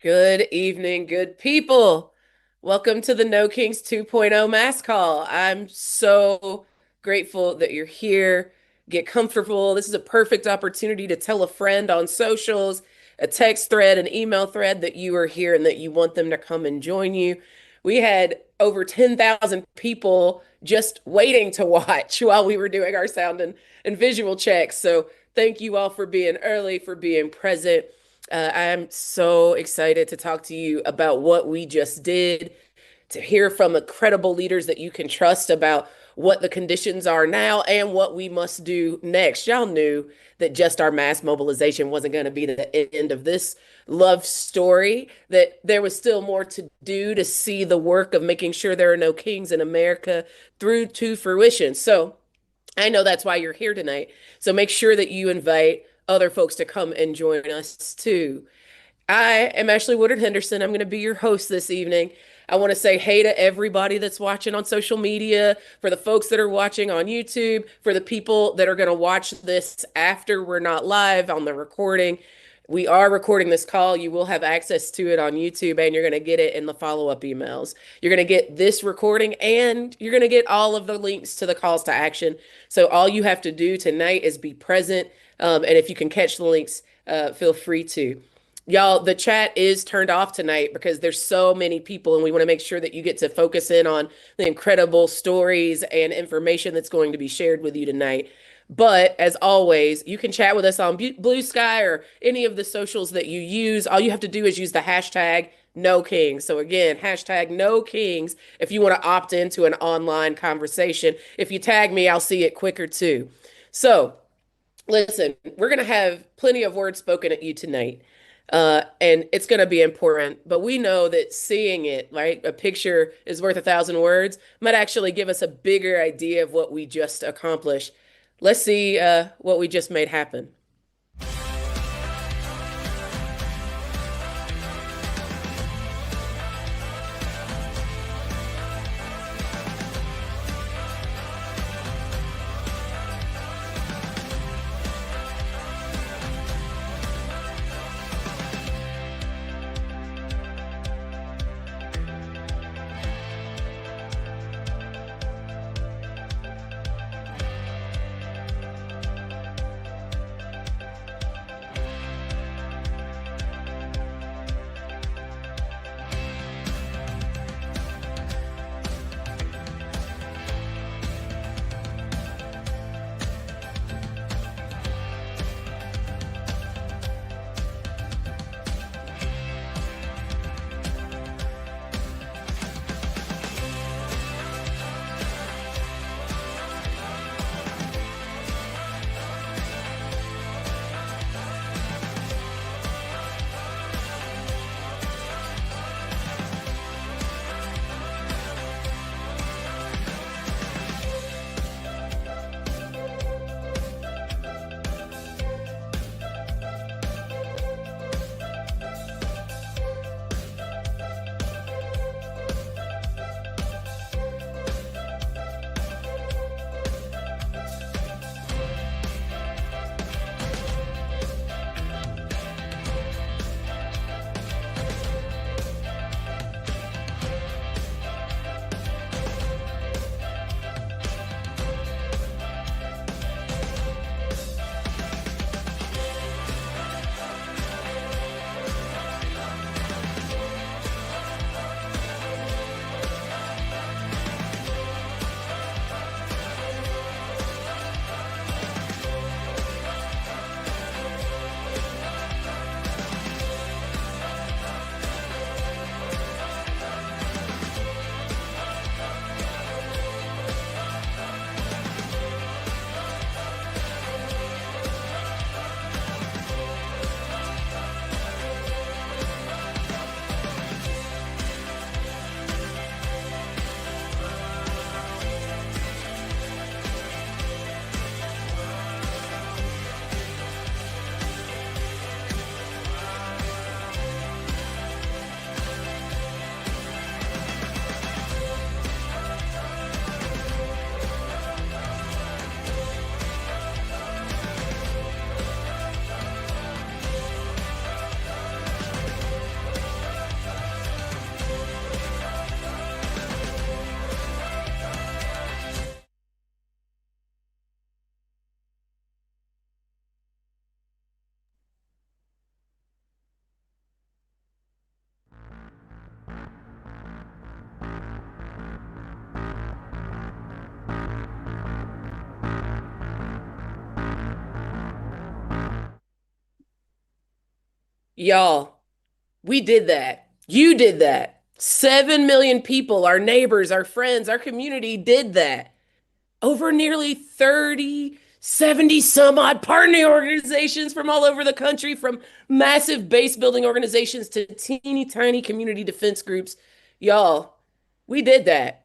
Good evening, good people. Welcome to the No Kings 2.0 Mass Call. I'm so grateful that you're here. Get comfortable. This is a perfect opportunity to tell a friend on socials, a text thread, an email thread that you are here and that you want them to come and join you. We had over 10,000 people just waiting to watch while we were doing our sound and visual checks. So thank you all for being early, for being present. I'm so excited to talk to you about what we just did, to hear from credible leaders that you can trust about what the conditions are now and what we must do next. Y'all knew that just our mass mobilization wasn't going to be the end of this love story, that there was still more to do to see the work of making sure there are no kings in America through to fruition. So, I know that's why you're here tonight. So make sure that you invite other folks to come and join us too. I am Ashley Woodard Henderson. I'm going to be your host this evening. I want to say hey to everybody that's watching on social media, for the folks that are watching on YouTube, for the people that are going to watch this after we're not live on the recording. We are recording this call. You will have access to it on YouTube and you're going to get it in the follow-up emails. You're going to get this recording and you're going to get all of the links to the calls to action. So all you have to do tonight is be present. And if you can catch the links, feel free to. Y'all, the chat is turned off tonight because there's so many people, and we want to make sure that you get to focus in on the incredible stories and information that's going to be shared with you tonight. But as always, you can chat with us on Blue Sky or any of the socials that you use. All you have to do is use the hashtag No Kings. So again, hashtag No Kings if you want to opt into an online conversation. If you tag me, I'll see it quicker too. So listen, we're going to have plenty of words spoken at you tonight. And it's going to be important, but we know that seeing it, right? A picture is worth 1,000 words, might actually give us a bigger idea of what we just accomplished. Let's see what we just made happen. Y'all, we did that. You did that. 7 million people, our neighbors, our friends, our community did that. Over nearly 30, 70 some odd partner organizations from all over the country, from massive base building organizations to teeny tiny community defense groups. Y'all, we did that.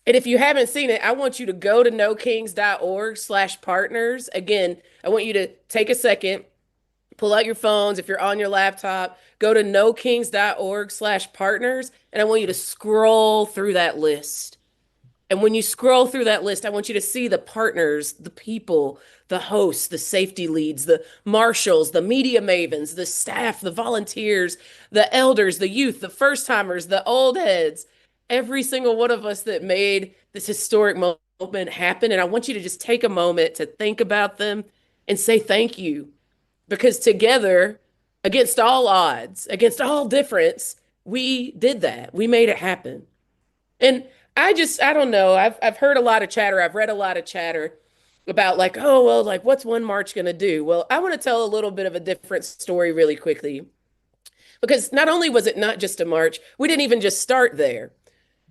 And if you haven't seen it, I want you to go to nokings.org/partners. Again, I want you to take a second, pull out your phones. If you're on your laptop, go to nokings.org/partners. And I want you to scroll through that list. And when you scroll through that list, I want you to see the partners, the people, the hosts, the safety leads, the marshals, the media mavens, the staff, the volunteers, the elders, the youth, the first timers, the old heads, every single one of us that made this historic moment happen. And I want you to just take a moment to think about them and say thank you. Because together, against all odds, against all difference, we did that. We made it happen. And I don't know. I've heard a lot of chatter. I've read a lot of chatter about like, oh, well, like what's one march going to do? Well, I want to tell a little bit of a different story really quickly because not only was it not just a march, we didn't even just start there.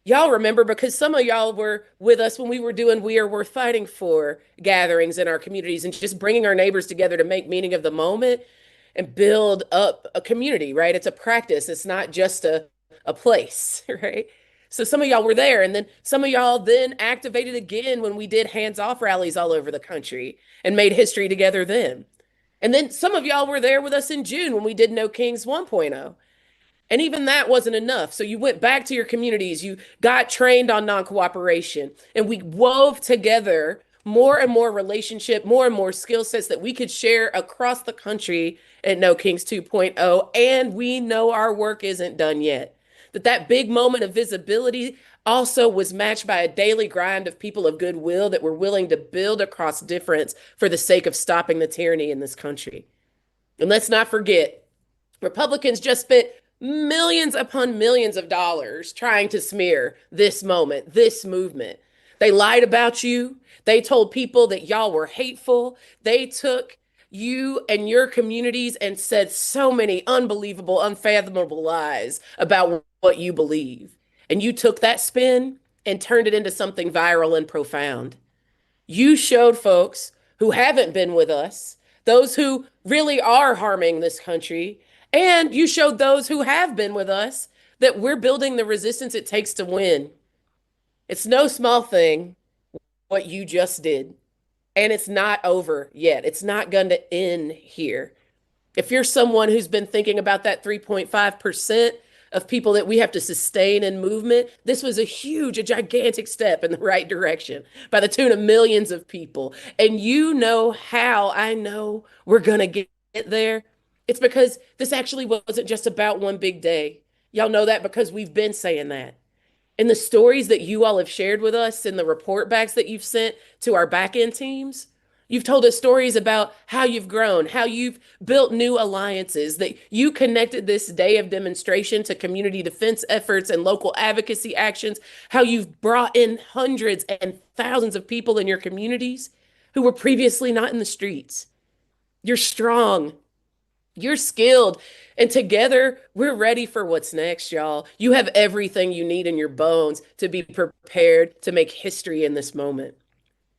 Y'all remember because some of y'all were with us when we were doing We Are Worth Fighting For gatherings in our communities and just bringing our neighbors together to make meaning of the moment and build up a community, right? It's a practice. It's not just a place, right? So some of y'all were there, and then some of y'all then activated again when we did hands-off rallies all over the country and made history together then. And then some of y'all were there with us in June when we did No Kings 1.0. And even that wasn't enough. So you went back to your communities, you got trained on non cooperation, and we wove together more and more relationship, more and more skill sets that we could share across the country at No Kings 2.0. And we know our work isn't done yet. That big moment of visibility also was matched by a daily grind of people of goodwill that were willing to build across difference for the sake of stopping the tyranny in this country. And let's not forget, Republicans just spent millions upon millions of dollars trying to smear this moment, this movement. They lied about you. They told people that y'all were hateful. They took you and your communities and said so many unbelievable, unfathomable lies about what you believe. And you took that spin and turned it into something viral and profound. You showed folks who haven't been with us, those who really are harming this country, and you showed those who have been with us that we're building the resistance it takes to win. It's no small thing what you just did, and it's not over yet. It's not going to end here. If you're someone who's been thinking about that 3.5% of people that we have to sustain in movement, this was a huge, a gigantic step in the right direction by the tune of millions of people. And you know how I know we're going to get there? It's because this actually wasn't just about one big day. Y'all know that because we've been saying that. And the stories that you all have shared with us and the report backs that you've sent to our back end teams, you've told us stories about how you've grown, how you've built new alliances, that you connected this day of demonstration to community defense efforts and local advocacy actions, how you've brought in hundreds and thousands of people in your communities who were previously not in the streets. You're strong. You're skilled. And together, we're ready for what's next, y'all. You have everything you need in your bones to be prepared to make history in this moment.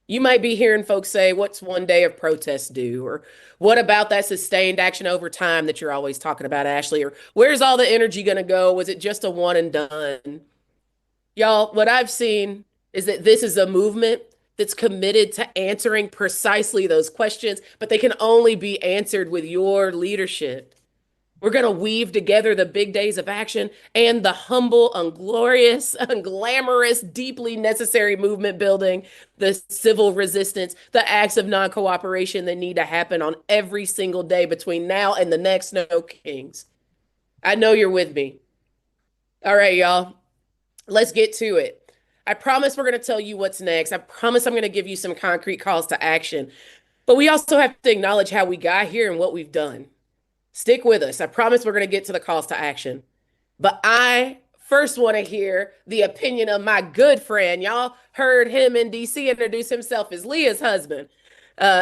You might be hearing folks say, what's one day of protest do? Or what about that sustained action over time that you're always talking about, Ashley? Or where's all the energy going to go? Was it just a one and done? Y'all, what I've seen is that this is a movement that's committed to answering precisely those questions, but they can only be answered with your leadership. We're going to weave together the big days of action and the humble, unglorious, unglamorous, deeply necessary movement building, the civil resistance, the acts of non cooperation that need to happen on every single day between now and the next No Kings. I know you're with me. All right, y'all, let's get to it. I promise we're going to tell you what's next. I promise I'm going to give you some concrete calls to action. But we also have to acknowledge how we got here and what we've done. Stick with us. I promise we're going to get to the calls to action. But I first want to hear the opinion of my good friend. Y'all heard him in DC introduce himself as Leah's husband.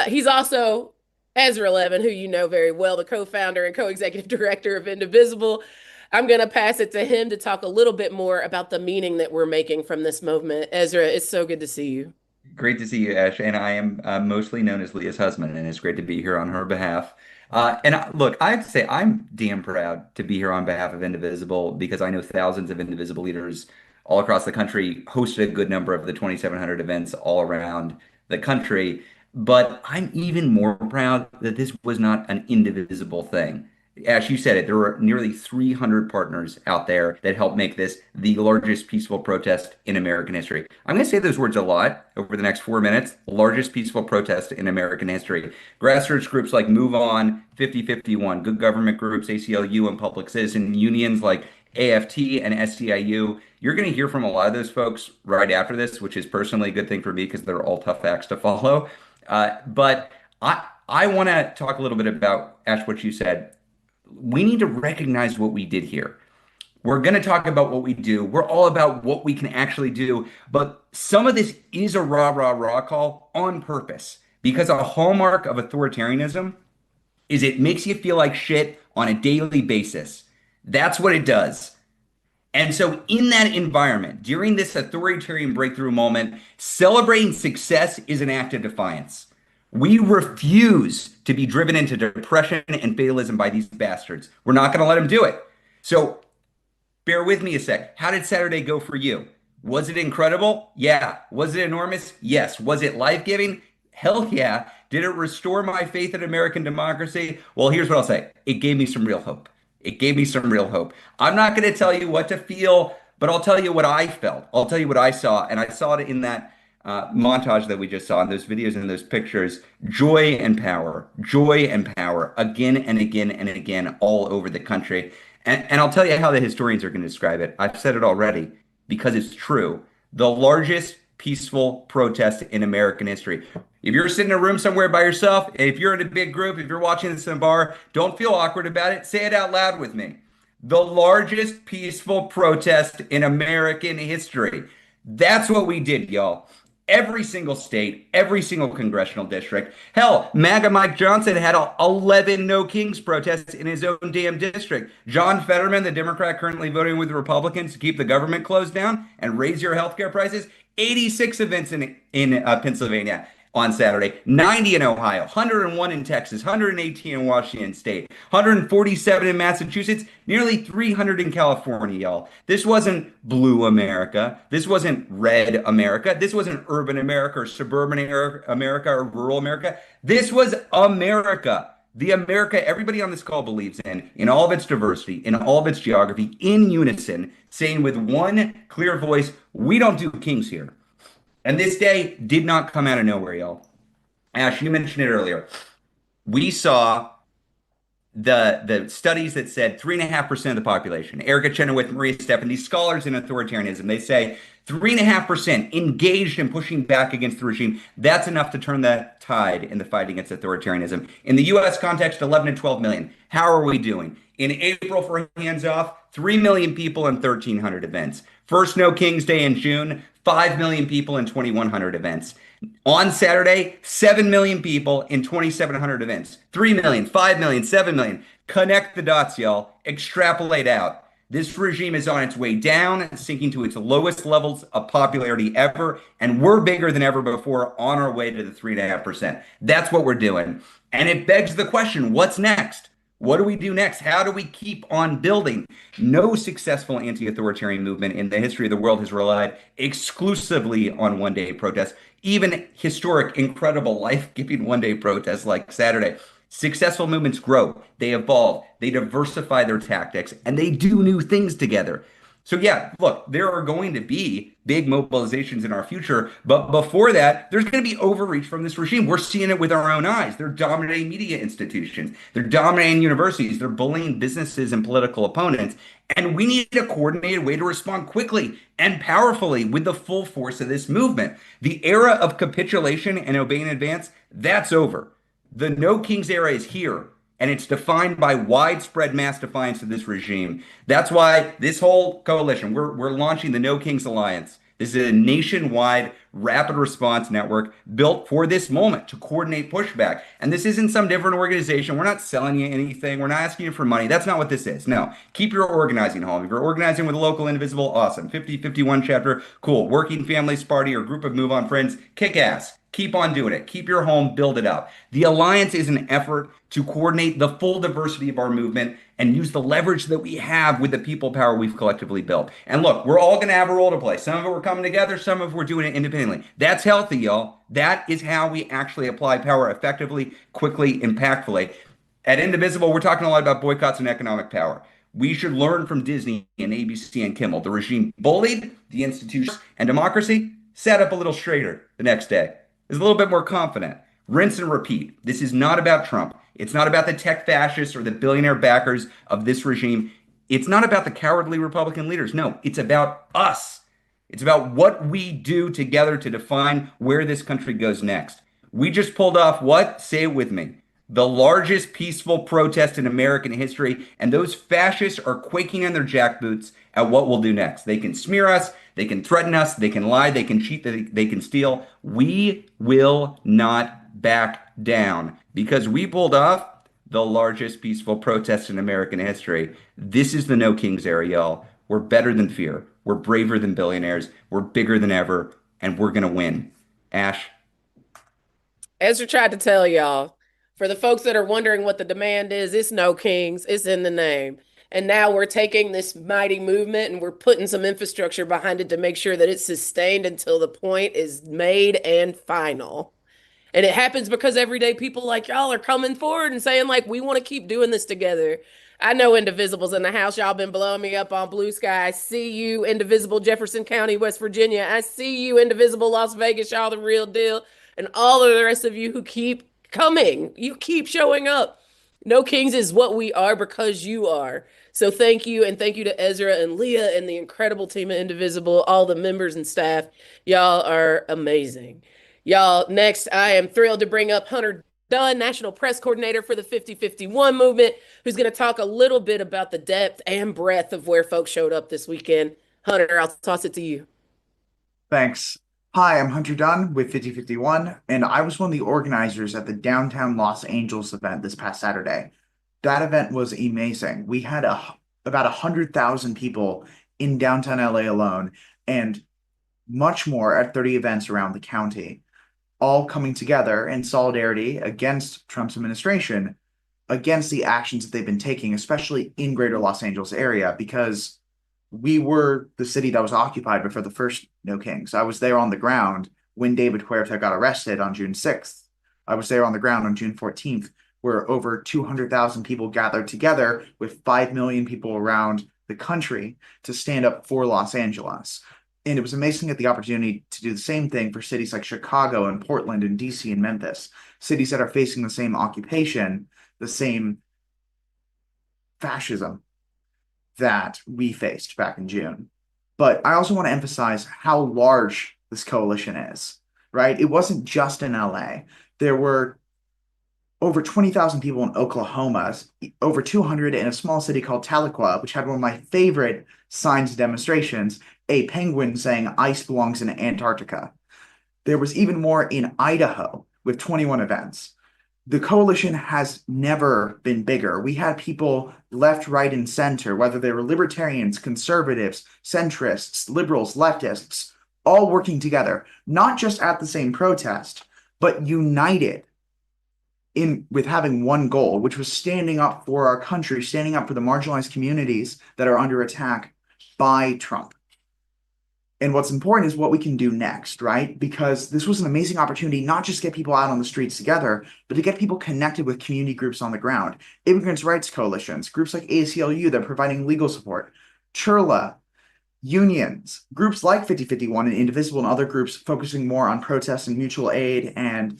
He's also Ezra Levin, who you know very well, the co-founder and co-executive director of Indivisible. I'm going to pass it to him to talk a little bit more about the meaning that we're making from this movement. Ezra, it's so good to see you. Great to see you, Ash. And I am mostly known as Leah's husband, and it's great to be here on her behalf. Look, I have to say, I'm damn proud to be here on behalf of Indivisible because I know thousands of Indivisible leaders all across the country hosted a good number of the 2,700 events all around the country. But I'm even more proud that this was not an indivisible thing. As you said it, there were nearly 300 partners out there that helped make this the largest peaceful protest in American history. I'm going to say those words a lot over the next 4 minutes. Largest peaceful protest in American history. Grassroots groups like Move On, 5051, good government groups, ACLU and Public Citizen unions like AFT and SEIU. You're going to hear from a lot of those folks right after this, which is personally a good thing for me because they're all tough acts to follow. But I want to talk a little bit about, Ash, what you said. We need to recognize what we did here. We're going to talk about what we do. We're all about what we can actually do. But some of this is a rah, rah, rah call on purpose because a hallmark of authoritarianism is it makes you feel like shit on a daily basis. That's what it does. And so, in that environment, during this authoritarian breakthrough moment, celebrating success is an act of defiance. We refuse to be driven into depression and fatalism by these bastards. We're not going to let them do it. So, bear with me a sec. How did Saturday go for you? Was it incredible? Yeah. Was it enormous? Yes. Was it life-giving? Hell yeah. Did it restore my faith in American democracy? Well, here's what I'll say. It gave me some real hope. It gave me some real hope. I'm not going to tell you what to feel, but I'll tell you what I felt. I'll tell you what I saw. And I saw it in that montage that we just saw, in those videos and those pictures. Joy and power, again and again and again, all over the country. And I'll tell you how the historians are going to describe it. I've said it already because it's true. The largest peaceful protest in American history. If you're sitting in a room somewhere by yourself, if you're in a big group, if you're watching this in a bar, don't feel awkward about it. Say it out loud with me. The largest peaceful protest in American history. That's what we did, y'all. Every single state, every single congressional district. Hell, MAGA Mike Johnson had 11 No Kings protests in his own damn district. John Fetterman, the Democrat currently voting with the Republicans to keep the government closed down and raise your healthcare prices. 86 events in Pennsylvania on Saturday, 90 in Ohio, 101 in Texas, 118 in Washington State, 147 in Massachusetts, nearly 300 in California, y'all. This wasn't blue America. This wasn't red America. This wasn't urban America or suburban America or rural America. This was America. The America everybody on this call believes in all of its diversity, in all of its geography, in unison, saying with one clear voice, we don't do kings here. And this day did not come out of nowhere, y'all. Ash, you mentioned it earlier. We saw the studies that said 3.5% of the population, Erica Chenoweth, Maria Stephan, these scholars in authoritarianism, they say 3.5% engaged in pushing back against the regime. That's enough to turn the tide in the fight against authoritarianism. In the US context, 11 to 12 million. How are we doing? In April, for Hands Off, 3 million people in 1,300 events. First No Kings Day in June, 5 million people in 2,100 events. On Saturday, 7 million people in 2,700 events. 3 million, 5 million, 7 million. Connect the dots, y'all. Extrapolate out. This regime is on its way down, sinking to its lowest levels of popularity ever, and we're bigger than ever before on our way to the 3.5%. That's what we're doing. And it begs the question, what's next? What do we do next? How do we keep on building? No successful anti-authoritarian movement in the history of the world has relied exclusively on one-day protests, even historic, incredible, life-giving one-day protests like Saturday. Successful movements grow, they evolve, they diversify their tactics, and they do new things together. So yeah, look, there are going to be big mobilizations in our future, but before that, there's going to be overreach from this regime. We're seeing it with our own eyes. They're dominating media institutions. They're dominating universities. They're bullying businesses and political opponents. And we need a coordinated way to respond quickly and powerfully with the full force of this movement. The era of capitulation and obeying in advance, that's over. The No Kings era is here, and it's defined by widespread mass defiance of this regime. That's why this whole coalition, we're launching the No Kings Alliance. This is a nationwide rapid response network built for this moment to coordinate pushback. And this isn't some different organization. We're not selling you anything. We're not asking you for money. That's not what this is. No, keep your organizing home. If you're organizing with a local indivisible, awesome. 5051 chapter, cool. Working Families Party or group of Move On Friends, kick ass. Keep on doing it. Keep your home, build it up. The Alliance is an effort to coordinate the full diversity of our movement and use the leverage that we have with the people power we've collectively built. And look, we're all going to have a role to play. Some of it we're coming together, some of it we're doing it independently. That's healthy, y'all. That is how we actually apply power effectively, quickly, impactfully. At Indivisible, we're talking a lot about boycotts and economic power. We should learn from Disney and ABC and Kimmel. The regime bullied the institutions and democracy, sat up a little straighter the next day, is a little bit more confident. Rinse and repeat. This is not about Trump. It's not about the tech fascists or the billionaire backers of this regime. It's not about the cowardly Republican leaders. No, it's about us. It's about what we do together to define where this country goes next. We just pulled off what? Say it with me. The largest peaceful protest in American history, and those fascists are quaking in their jackboots at what we'll do next. They can smear us, they can threaten us, they can lie, they can cheat, they can steal. We will not back down because we pulled off the largest peaceful protest in American history. This is the No Kings era, y'all. We're better than fear. We're braver than billionaires. We're bigger than ever, and we're going to win. Ash. Ezra tried to tell y'all. For the folks that are wondering what the demand is, it's no kings, it's in the name. And now we're taking this mighty movement and we're putting some infrastructure behind it to make sure that it's sustained until the point is made and final. And it happens because everyday people like y'all are coming forward and saying, like, we want to keep doing this together. I know Indivisibles in the house. Y'all been blowing me up on Blue Sky. I see you, Indivisible Jefferson County, West Virginia. I see you, Indivisible Las Vegas. Y'all the real deal. And all of the rest of you who keep coming, you keep showing up. No Kings is what we are because you are. So thank you, and thank you to Ezra and Leah and the incredible team of Indivisible, all the members and staff. Y'all are amazing. Y'all, next, I am thrilled to bring up Hunter Dunn, National Press Coordinator for the 5051 movement, who's going to talk a little bit about the depth and breadth of where folks showed up this weekend. Hunter, I'll toss it to you. Thanks. Hi, I'm Hunter Dunn with 5051, and I was one of the organizers at the downtown Los Angeles event this past Saturday. That event was amazing. We had about 100,000 people in downtown LA alone, and much more at 30 events around the county, all coming together in solidarity against Trump's administration, against the actions that they've been taking, especially in greater Los Angeles area, because we were the city that was occupied before the first No Kings. I was there on the ground when David Huerta got arrested on June 6th. I was there on the ground on June 14th, where over 200,000 people gathered together with 5 million people around the country to stand up for Los Angeles. And it was amazing to get the opportunity to do the same thing for cities like Chicago and Portland and DC and Memphis, cities that are facing the same occupation, the same fascism that we faced back in June. But I also want to emphasize how large this coalition is, right? It wasn't just in LA. There were over 20,000 people in Oklahoma, over 200 in a small city called Tahlequah, which had one of my favorite signs of demonstrations, a penguin saying ice belongs in Antarctica. There was even more in Idaho with 21 events. The coalition has never been bigger. We had people left, right, and center, whether they were libertarians, conservatives, centrists, liberals, leftists, all working together, not just at the same protest, but united with having one goal, which was standing up for our country, standing up for the marginalized communities that are under attack by Trump. And what's important is what we can do next, right? Because this was an amazing opportunity, not just to get people out on the streets together, but to get people connected with community groups on the ground. Immigrants' rights coalitions, groups like ACLU that are providing legal support, CHRLA, unions, groups like 5051 and Indivisible and other groups focusing more on protests and mutual aid and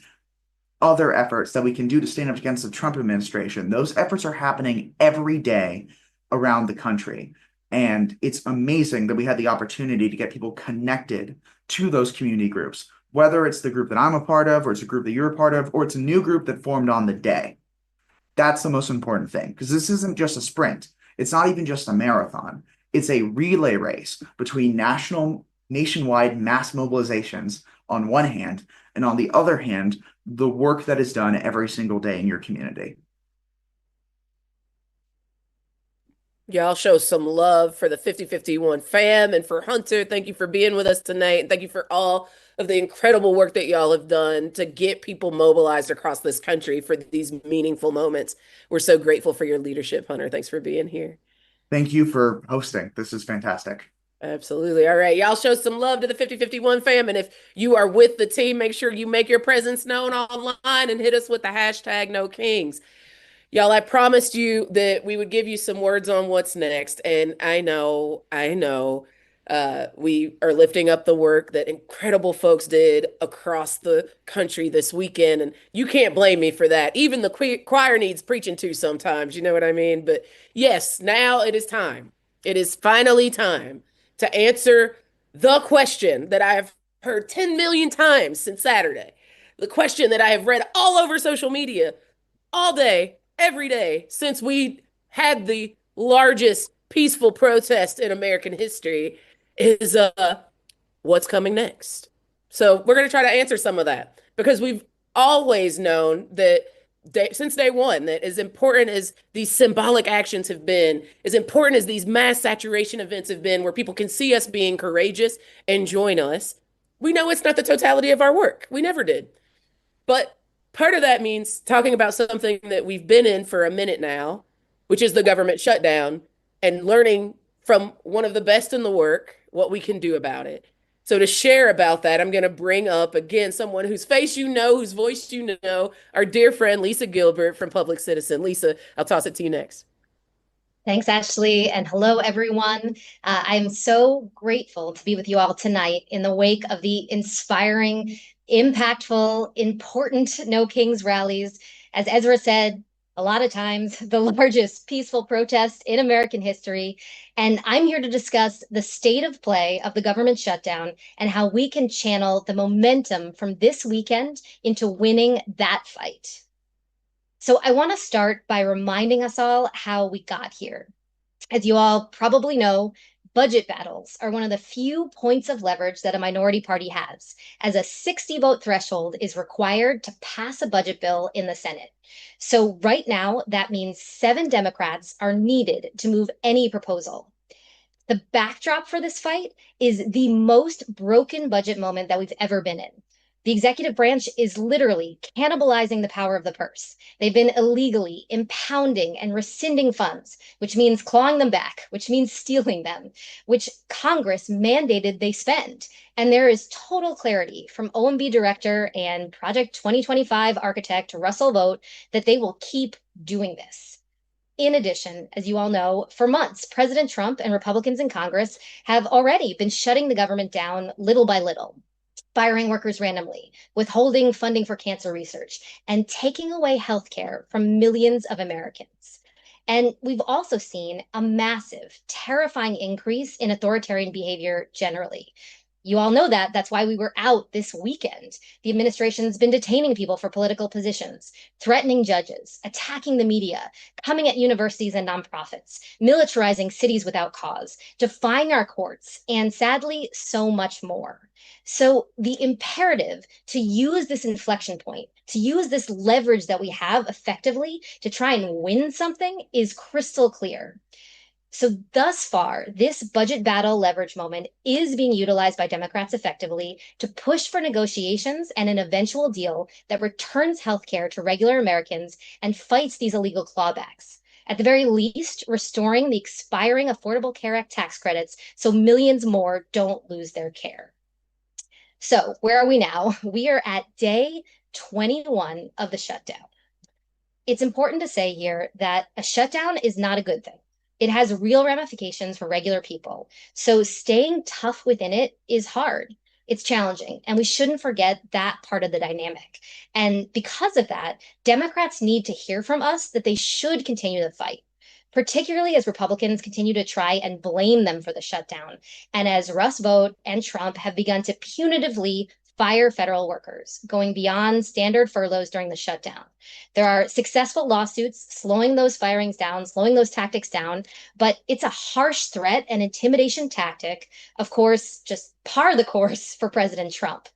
other efforts that we can do to stand up against the Trump administration. Those efforts are happening every day around the country. And it's amazing that we had the opportunity to get people connected to those community groups, whether it's the group that I'm a part of, or it's a group that you're a part of, or it's a new group that formed on the day. That's the most important thing, because this isn't just a sprint. It's not even just a marathon. It's a relay race between national nationwide mass mobilizations on one hand, and on the other hand, the work that is done every single day in your community. Y'all show some love for the 5051 fam and for Hunter. Thank you for being with us tonight. And thank you for all of the incredible work that y'all have done to get people mobilized across this country for these meaningful moments. We're so grateful for your leadership, Hunter. Thanks for being here. Thank you for hosting. This is fantastic. Absolutely. All right. Y'all show some love to the 5051 fam. And if you are with the team, make sure you make your presence known online and hit us with the hashtag No Kings. Y'all, I promised you that we would give you some words on what's next. And we are lifting up the work that incredible folks did across the country this weekend. And you can't blame me for that. Even the choir needs preaching to sometimes, you know what I mean? But yes, now it is time. It is finally time to answer the question that I have heard 10 million times since Saturday. The question that I have read all over social media all day, every day since we had the largest peaceful protest in American history is what's coming next. So we're going to try to answer some of that because we've always known that since day one, that as important as these symbolic actions have been, as important as these mass saturation events have been, where people can see us being courageous and join us, we know it's not the totality of our work. We never did. But part of that means talking about something that we've been in for a minute now, which is the government shutdown, and learning from one of the best in the work what we can do about it. So to share about that, I'm going to bring up again someone whose face you know, whose voice you know, our dear friend Lisa Gilbert from Public Citizen. Lisa, I'll toss it to you next. Thanks, Ashley, and hello, everyone. I'm so grateful to be with you all tonight in the wake of the inspiring, impactful, important No Kings rallies. As Ezra said, a lot of times the largest peaceful protest in American history. And I'm here to discuss the state of play of the government shutdown and how we can channel the momentum from this weekend into winning that fight. So I want to start by reminding us all how we got here. As you all probably know, budget battles are one of the few points of leverage that a minority party has, as a 60 vote threshold is required to pass a budget bill in the Senate. So right now, that means 7 Democrats are needed to move any proposal. The backdrop for this fight is the most broken budget moment that we've ever been in. The executive branch is literally cannibalizing the power of the purse. They've been illegally impounding and rescinding funds, which means clawing them back, which means stealing them, which Congress mandated they spend. And there is total clarity from OMB director and Project 2025 architect Russell Vought that they will keep doing this. In addition, as you all know, for months, President Trump and Republicans in Congress have already been shutting the government down little by little, firing workers randomly, withholding funding for cancer research, and taking away healthcare from millions of Americans. And we've also seen a massive, terrifying increase in authoritarian behavior generally. You all know that. That's why we were out this weekend. The administration's been detaining people for political positions, threatening judges, attacking the media, coming at universities and nonprofits, militarizing cities without cause, defying our courts, and sadly, so much more. So the imperative to use this inflection point, to use this leverage that we have effectively to try and win something is crystal clear. So thus far, this budget battle leverage moment is being utilized by Democrats effectively to push for negotiations and an eventual deal that returns healthcare to regular Americans and fights these illegal clawbacks. At the very least, restoring the expiring Affordable Care Act tax credits so millions more don't lose their care. So where are we now? We are at day 21 of the shutdown. It's important to say here that a shutdown is not a good thing. It has real ramifications for regular people. So staying tough within it is hard. It's challenging, and we shouldn't forget that part of the dynamic. And because of that, Democrats need to hear from us that they should continue the fight, particularly as Republicans continue to try and blame them for the shutdown, and as Russ Vought and Trump have begun to punitively fire federal workers, going beyond standard furloughs during the shutdown. There are successful lawsuits slowing those firings down, slowing those tactics down, but it's a harsh threat and intimidation tactic, of course, just par the course for President Trump.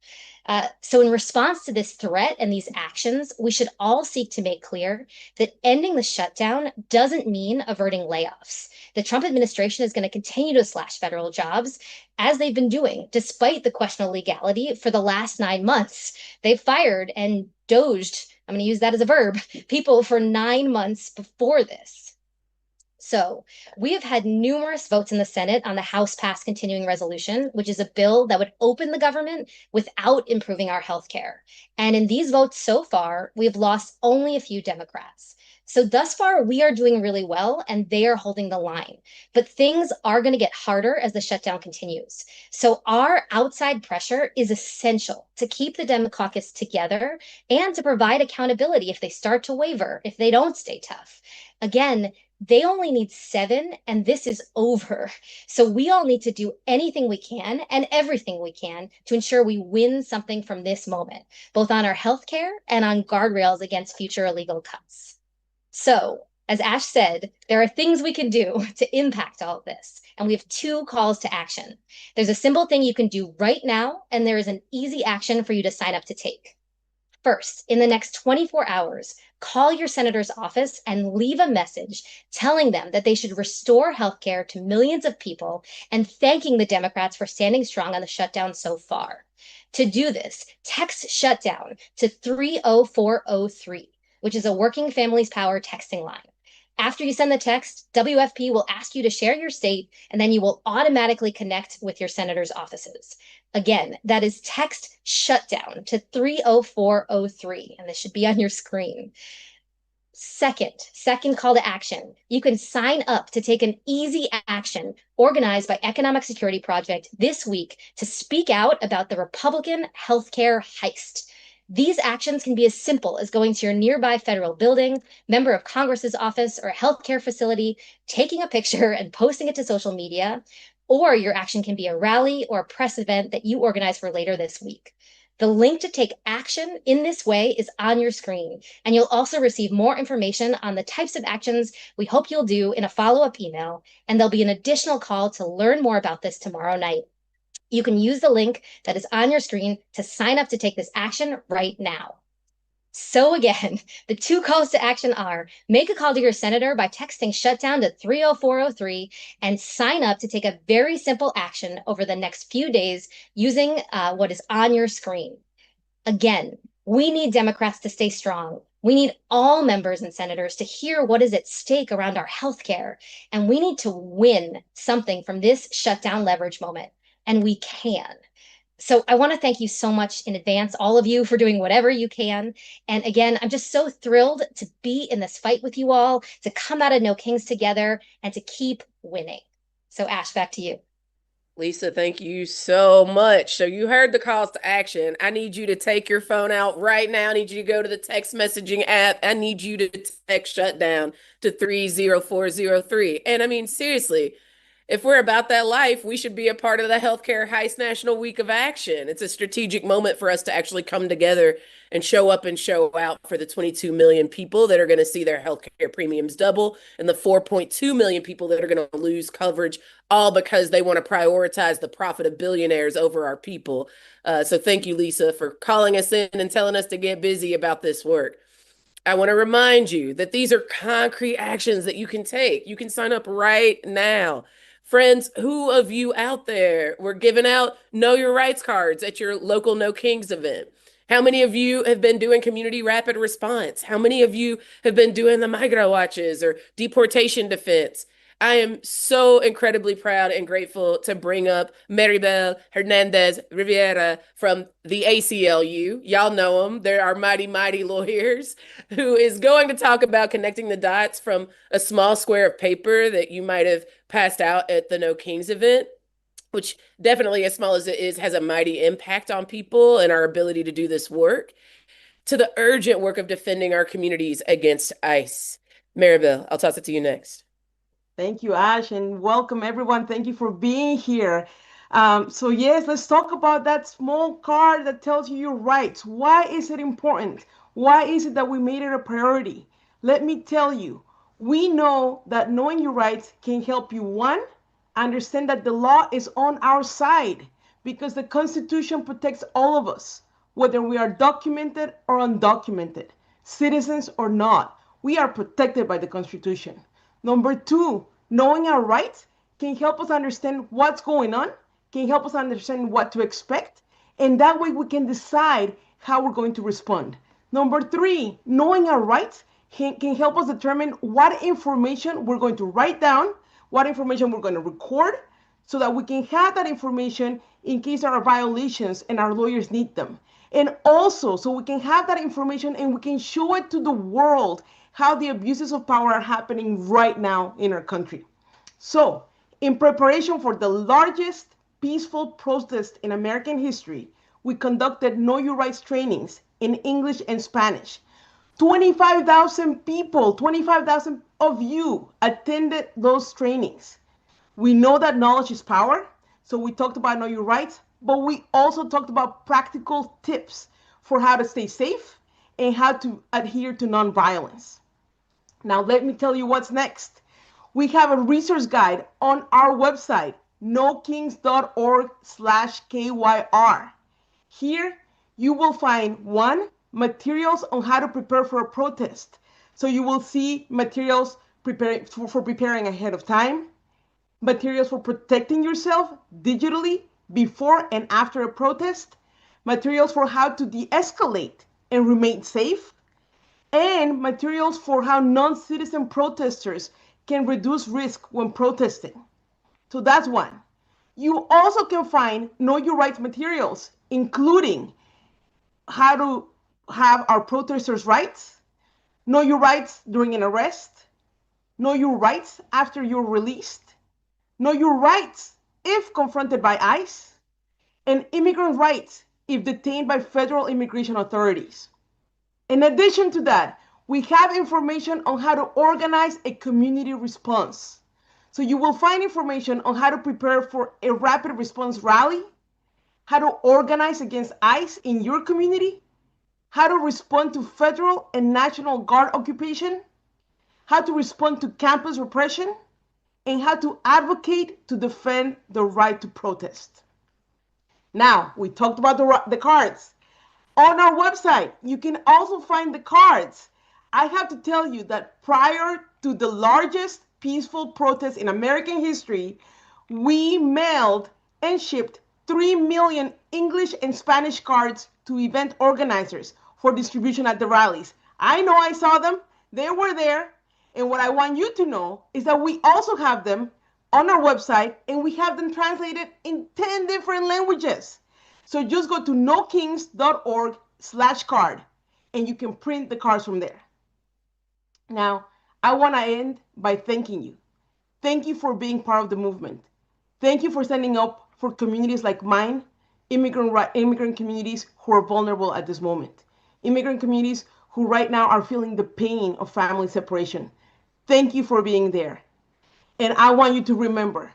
So, in response to this threat and these actions, we should all seek to make clear that ending the shutdown doesn't mean averting layoffs. The Trump administration is going to continue to slash federal jobs as they've been doing, despite the questionable legality for the last 9 months. They've fired and doged, I'm going to use that as a verb, people for 9 months before this. So we have had numerous votes in the Senate on the House passed continuing resolution, which is a bill that would open the government without improving our health care. And in these votes so far, we have lost only a few Democrats. So thus far, we are doing really well and they are holding the line. But things are going to get harder as the shutdown continues. So our outside pressure is essential to keep the Dem caucus together and to provide accountability if they start to waver, if they don't stay tough. Again, they only need 7, and this is over. So we all need to do anything we can and everything we can to ensure we win something from this moment, both on our healthcare and on guardrails against future illegal cuts. So, as Ash said, there are things we can do to impact all of this, and we have 2 calls to action. There's a simple thing you can do right now, and there is an easy action for you to sign up to take. First, in the next 24 hours, call your senator's office and leave a message telling them that they should restore healthcare to millions of people and thanking the Democrats for standing strong on the shutdown so far. To do this, text shutdown to 30403, which is a Working Families Power texting line. After you send the text, WFP will ask you to share your state, and then you will automatically connect with your senator's offices. Again, that is text shutdown to 30403, and this should be on your screen. Second call to action. You can sign up to take an easy action organized by Economic Security Project this week to speak out about the Republican healthcare heist. These actions can be as simple as going to your nearby federal building, member of Congress's office, or a healthcare facility, taking a picture and posting it to social media, or your action can be a rally or a press event that you organize for later this week. The link to take action in this way is on your screen, and you'll also receive more information on the types of actions we hope you'll do in a follow-up email, and there'll be an additional call to learn more about this tomorrow night. You can use the link that is on your screen to sign up to take this action right now. So again, the 2 calls to action are: make a call to your senator by texting shutdown to 30403 and sign up to take a very simple action over the next few days using what is on your screen. Again, we need Democrats to stay strong. We need all members and senators to hear what is at stake around our healthcare, and we need to win something from this shutdown leverage moment. And we can. So I want to thank you so much in advance, all of you, for doing whatever you can. And again, I'm just so thrilled to be in this fight with you all, to come out of No Kings together, and to keep winning. So Ash, back to you. Lisa, thank you so much. So you heard the calls to action. I need you to take your phone out right now. I need you to go to the text messaging app. I need you to text shutdown to 30403. And I mean, seriously, if we're about that life, we should be a part of the Healthcare Heist National Week of Action. It's a strategic moment for us to actually come together and show up and show out for the 22 million people that are going to see their healthcare premiums double and the 4.2 million people that are going to lose coverage, all because they want to prioritize the profit of billionaires over our people. So thank you, Lisa, for calling us in and telling us to get busy about this work. I want to remind you that these are concrete actions that you can take. You can sign up right now. Friends, who of you out there were giving out Know Your Rights cards at your local No Kings event? How many of you have been doing community rapid response? How many of you have been doing the migrant watches or deportation defense? I am so incredibly proud and grateful to bring up Maribel Hernandez Rivera from the ACLU. Y'all know them. They're our mighty, mighty lawyers, who is going to talk about connecting the dots from a small square of paper that you might have passed out at the No Kings event, which definitely, as small as it is, has a mighty impact on people and our ability to do this work, to the urgent work of defending our communities against ICE. Maribel, I'll toss it to you next. Thank you, Ash, and welcome everyone. Thank you for being here. So yes, let's talk about that small card that tells you your rights. Why is it important? Why is it that we made it a priority? Let me tell you, we know that knowing your rights can help you, one, understand that the law is on our side because the Constitution protects all of us, whether we are documented or undocumented, citizens or not. We are protected by the Constitution. Number two, knowing our rights can help us understand what's going on, can help us understand what to expect, and that way we can decide how we're going to respond. Number three, knowing our rights can help us determine what information we're going to write down, what information we're going to record, so that we can have that information in case there are violations and our lawyers need them. And also, so we can have that information and we can show it to the world how the abuses of power are happening right now in our country. So, in preparation for the largest peaceful protest in American history, we conducted Know Your Rights trainings in English and Spanish. 25,000 people, 25,000 of you attended those trainings. We know that knowledge is power, so we talked about Know Your Rights, but we also talked about practical tips for how to stay safe and how to adhere to nonviolence. Now, let me tell you what's next. We have a resource guide on our website, nokings.org/KYR. Here, you will find one, materials on how to prepare for a protest. So you will see materials for preparing ahead of time, materials for protecting yourself digitally before and after a protest, materials for how to de-escalate and remain safe, and materials for how non-citizen protesters can reduce risk when protesting. So that's one. You also can find Know Your Rights materials, including how to have our protesters' rights, know your rights during an arrest, know your rights after you're released, know your rights if confronted by ICE, and immigrant rights if detained by federal immigration authorities. In addition to that, we have information on how to organize a community response. So you will find information on how to prepare for a rapid response rally, how to organize against ICE in your community, how to respond to federal and National Guard occupation, how to respond to campus repression, and how to advocate to defend the right to protest. Now, we talked about the cards. On our website, you can also find the cards. I have to tell you that prior to the largest peaceful protest in American history, we mailed and shipped 3 million English and Spanish cards to event organizers for distribution at the rallies. I know I saw them, they were there, and what I want you to know is that we also have them on our website and we have them translated in 10 different languages. So just go to nokings.org/card and you can print the cards from there. Now, I want to end by thanking you. Thank you for being part of the movement. Thank you for standing up for communities like mine, immigrant communities who are vulnerable at this moment, immigrant communities who right now are feeling the pain of family separation. Thank you for being there. And I want you to remember,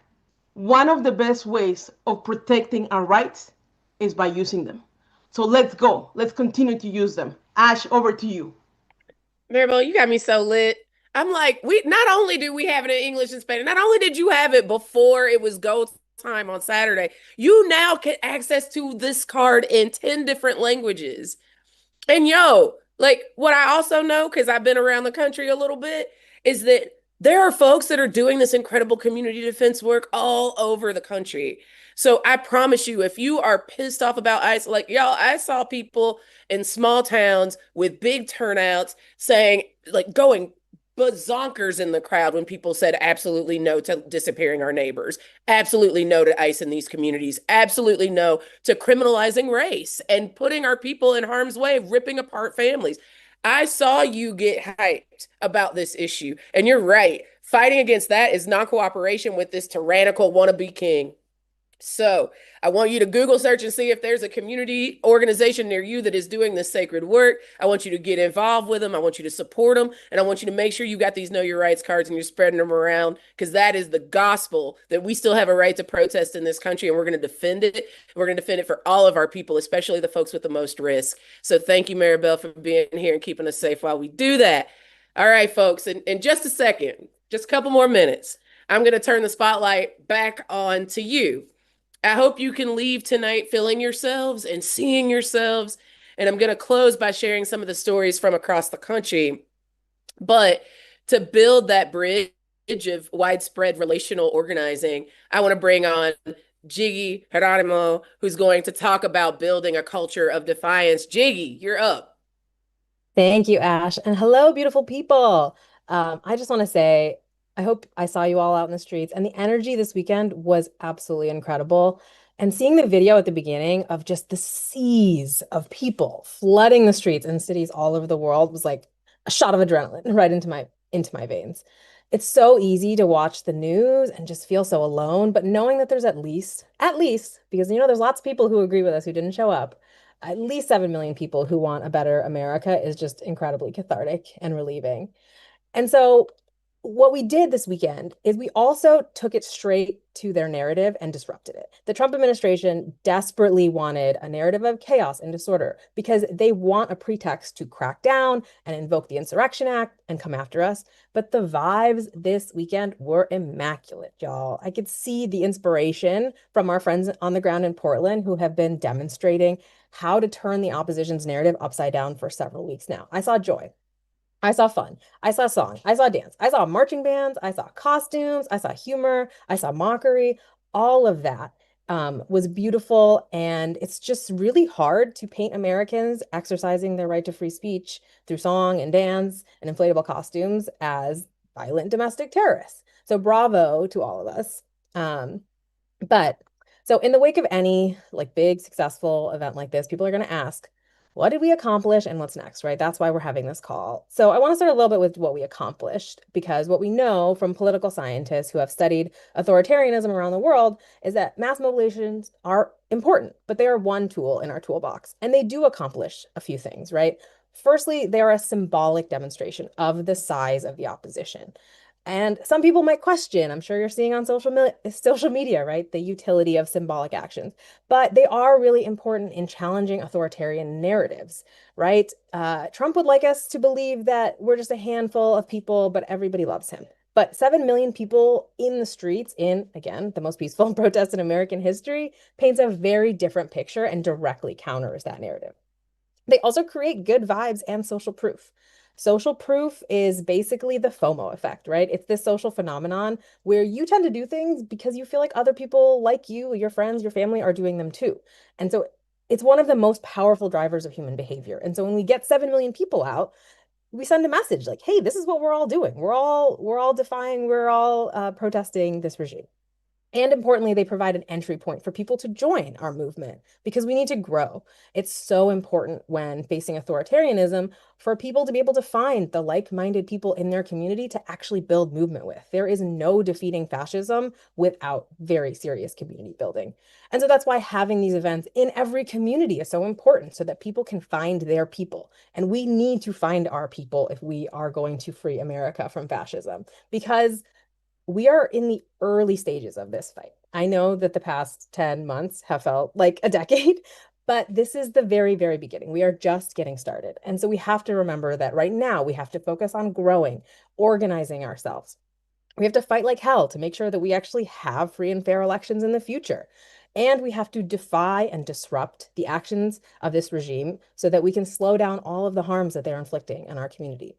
one of the best ways of protecting our rights is by using them. So let's go. Let's continue to use them. Ash, over to you. Maribel, you got me so lit. I'm like, we not only do we have it in English and Spanish, not only did you have it before it was go time on Saturday, you now get access to this card in 10 different languages. And yo, like what I also know, because I've been around the country a little bit, is that there are folks that are doing this incredible community defense work all over the country. So I promise you, if you are pissed off about ICE, like y'all, I saw people in small towns with big turnouts saying, like, going bazonkers in the crowd when people said absolutely no to disappearing our neighbors, absolutely no to ICE in these communities, absolutely no to criminalizing race and putting our people in harm's way, ripping apart families. I saw you get hyped about this issue, and you're right. Fighting against that is non cooperation with this tyrannical wannabe king. So I want you to Google search and see if there's a community organization near you that is doing this sacred work. I want you to get involved with them. I want you to support them. And I want you to make sure you got these Know Your Rights cards and you're spreading them around, because that is the gospel that we still have a right to protest in this country, and we're going to defend it. We're going to defend it for all of our people, especially the folks with the most risk. So thank you, Maribel, for being here and keeping us safe while we do that. All right, folks, in just a second, just a couple more minutes, I'm going to turn the spotlight back on to you. I hope you can leave tonight feeling yourselves and seeing yourselves. And I'm going to close by sharing some of the stories from across the country. But to build that bridge of widespread relational organizing, I want to bring on Jiggy Geronimo, who's going to talk about building a culture of defiance. Jiggy, you're up. Thank you, Ash. And hello, beautiful people. I just want to say, I hope I saw you all out in the streets, and the energy this weekend was absolutely incredible. And seeing the video at the beginning of just the seas of people flooding the streets in cities all over the world was like a shot of adrenaline right into my veins. It's so easy to watch the news and just feel so alone, but knowing that there's at least, because there's lots of people who agree with us who didn't show up, at least 7 million people who want a better America is just incredibly cathartic and relieving. And so what we did this weekend is we also took it straight to their narrative and disrupted it. The Trump administration desperately wanted a narrative of chaos and disorder because they want a pretext to crack down and invoke the Insurrection Act and come after us. But the vibes this weekend were immaculate, y'all. I could see the inspiration from our friends on the ground in Portland who have been demonstrating how to turn the opposition's narrative upside down for several weeks now. I saw joy. I saw fun. I saw song. I saw dance. I saw marching bands. I saw costumes. I saw humor. I saw mockery. All of that was beautiful. And it's just really hard to paint Americans exercising their right to free speech through song and dance and inflatable costumes as violent domestic terrorists. So bravo to all of us. But so in the wake of any like big successful event like this, people are going to ask, what did we accomplish and what's next, right? That's why we're having this call. So I want to start a little bit with what we accomplished, because what we know from political scientists who have studied authoritarianism around the world is that mass mobilizations are important, but they are one tool in our toolbox, and they do accomplish a few things, right? Firstly, they are a symbolic demonstration of the size of the opposition. And some people might question, I'm sure you're seeing on social media, right, the utility of symbolic actions, but they are really important in challenging authoritarian narratives, right? Trump would like us to believe that we're just a handful of people, but everybody loves him. But 7 million people in the streets in, again, the most peaceful protest in American history paints a very different picture and directly counters that narrative. They also create good vibes and social proof. Social proof is basically the FOMO effect, right? It's this social phenomenon where you tend to do things because you feel like other people like you, your friends, your family are doing them too. And so it's one of the most powerful drivers of human behavior. And so when we get 7 million people out, we send a message like, hey, this is what we're all doing. We're all defying, we're all protesting this regime. And importantly, they provide an entry point for people to join our movement because we need to grow. It's so important when facing authoritarianism for people to be able to find the like-minded people in their community to actually build movement with. There is no defeating fascism without very serious community building. And so that's why having these events in every community is so important, so that people can find their people. And we need to find our people if we are going to free America from fascism, because we are in the early stages of this fight. I know that the past 10 months have felt like a decade, but this is the very, very beginning. We are just getting started. And so we have to remember that right now we have to focus on growing, organizing ourselves. We have to fight like hell to make sure that we actually have free and fair elections in the future. And we have to defy and disrupt the actions of this regime so that we can slow down all of the harms that they're inflicting on our community.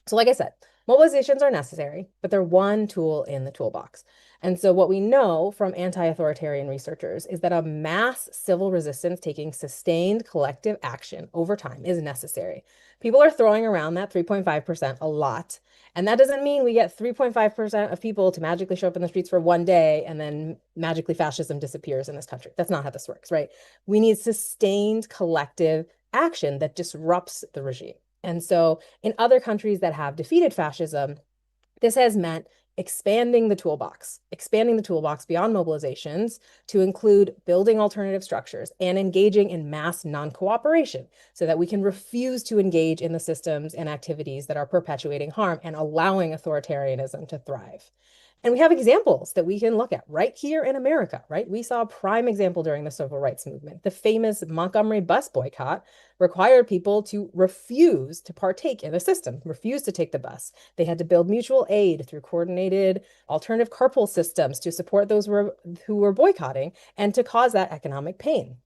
So like I said, mobilizations are necessary, but they're one tool in the toolbox. And so what we know from anti-authoritarian researchers is that a mass civil resistance taking sustained collective action over time is necessary. People are throwing around that 3.5% a lot. And that doesn't mean we get 3.5% of people to magically show up in the streets for one day and then magically fascism disappears in this country. That's not how this works, right? We need sustained collective action that disrupts the regime. And so in other countries that have defeated fascism, this has meant expanding the toolbox beyond mobilizations to include building alternative structures and engaging in mass non-cooperation so that we can refuse to engage in the systems and activities that are perpetuating harm and allowing authoritarianism to thrive. And we have examples that we can look at right here in America, right? We saw a prime example during the civil rights movement. The famous Montgomery bus boycott required people to refuse to partake in the system, refuse to take the bus. They had to build mutual aid through coordinated alternative carpool systems to support those who were boycotting and to cause that economic pain.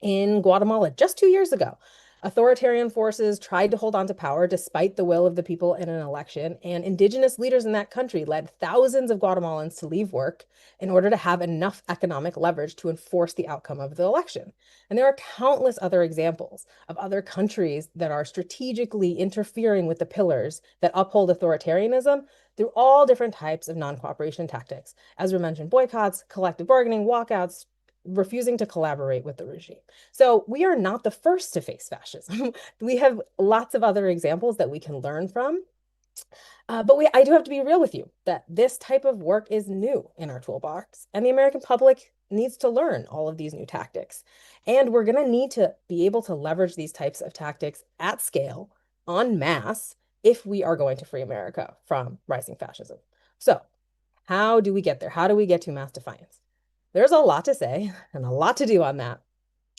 In Guatemala, just 2 years ago, authoritarian forces tried to hold on to power despite the will of the people in an election, and indigenous leaders in that country led thousands of Guatemalans to leave work in order to have enough economic leverage to enforce the outcome of the election. And there are countless other examples of other countries that are strategically interfering with the pillars that uphold authoritarianism through all different types of non-cooperation tactics. As we mentioned, boycotts, collective bargaining, walkouts, refusing to collaborate with the regime. So we are not the first to face fascism. We have lots of other examples that we can learn from. But I do have to be real with you that this type of work is new in our toolbox, and the American public needs to learn all of these new tactics. And we're going to need to be able to leverage these types of tactics at scale, en masse, if we are going to free America from rising fascism. So how do we get there? How do we get to mass defiance? There's a lot to say and a lot to do on that.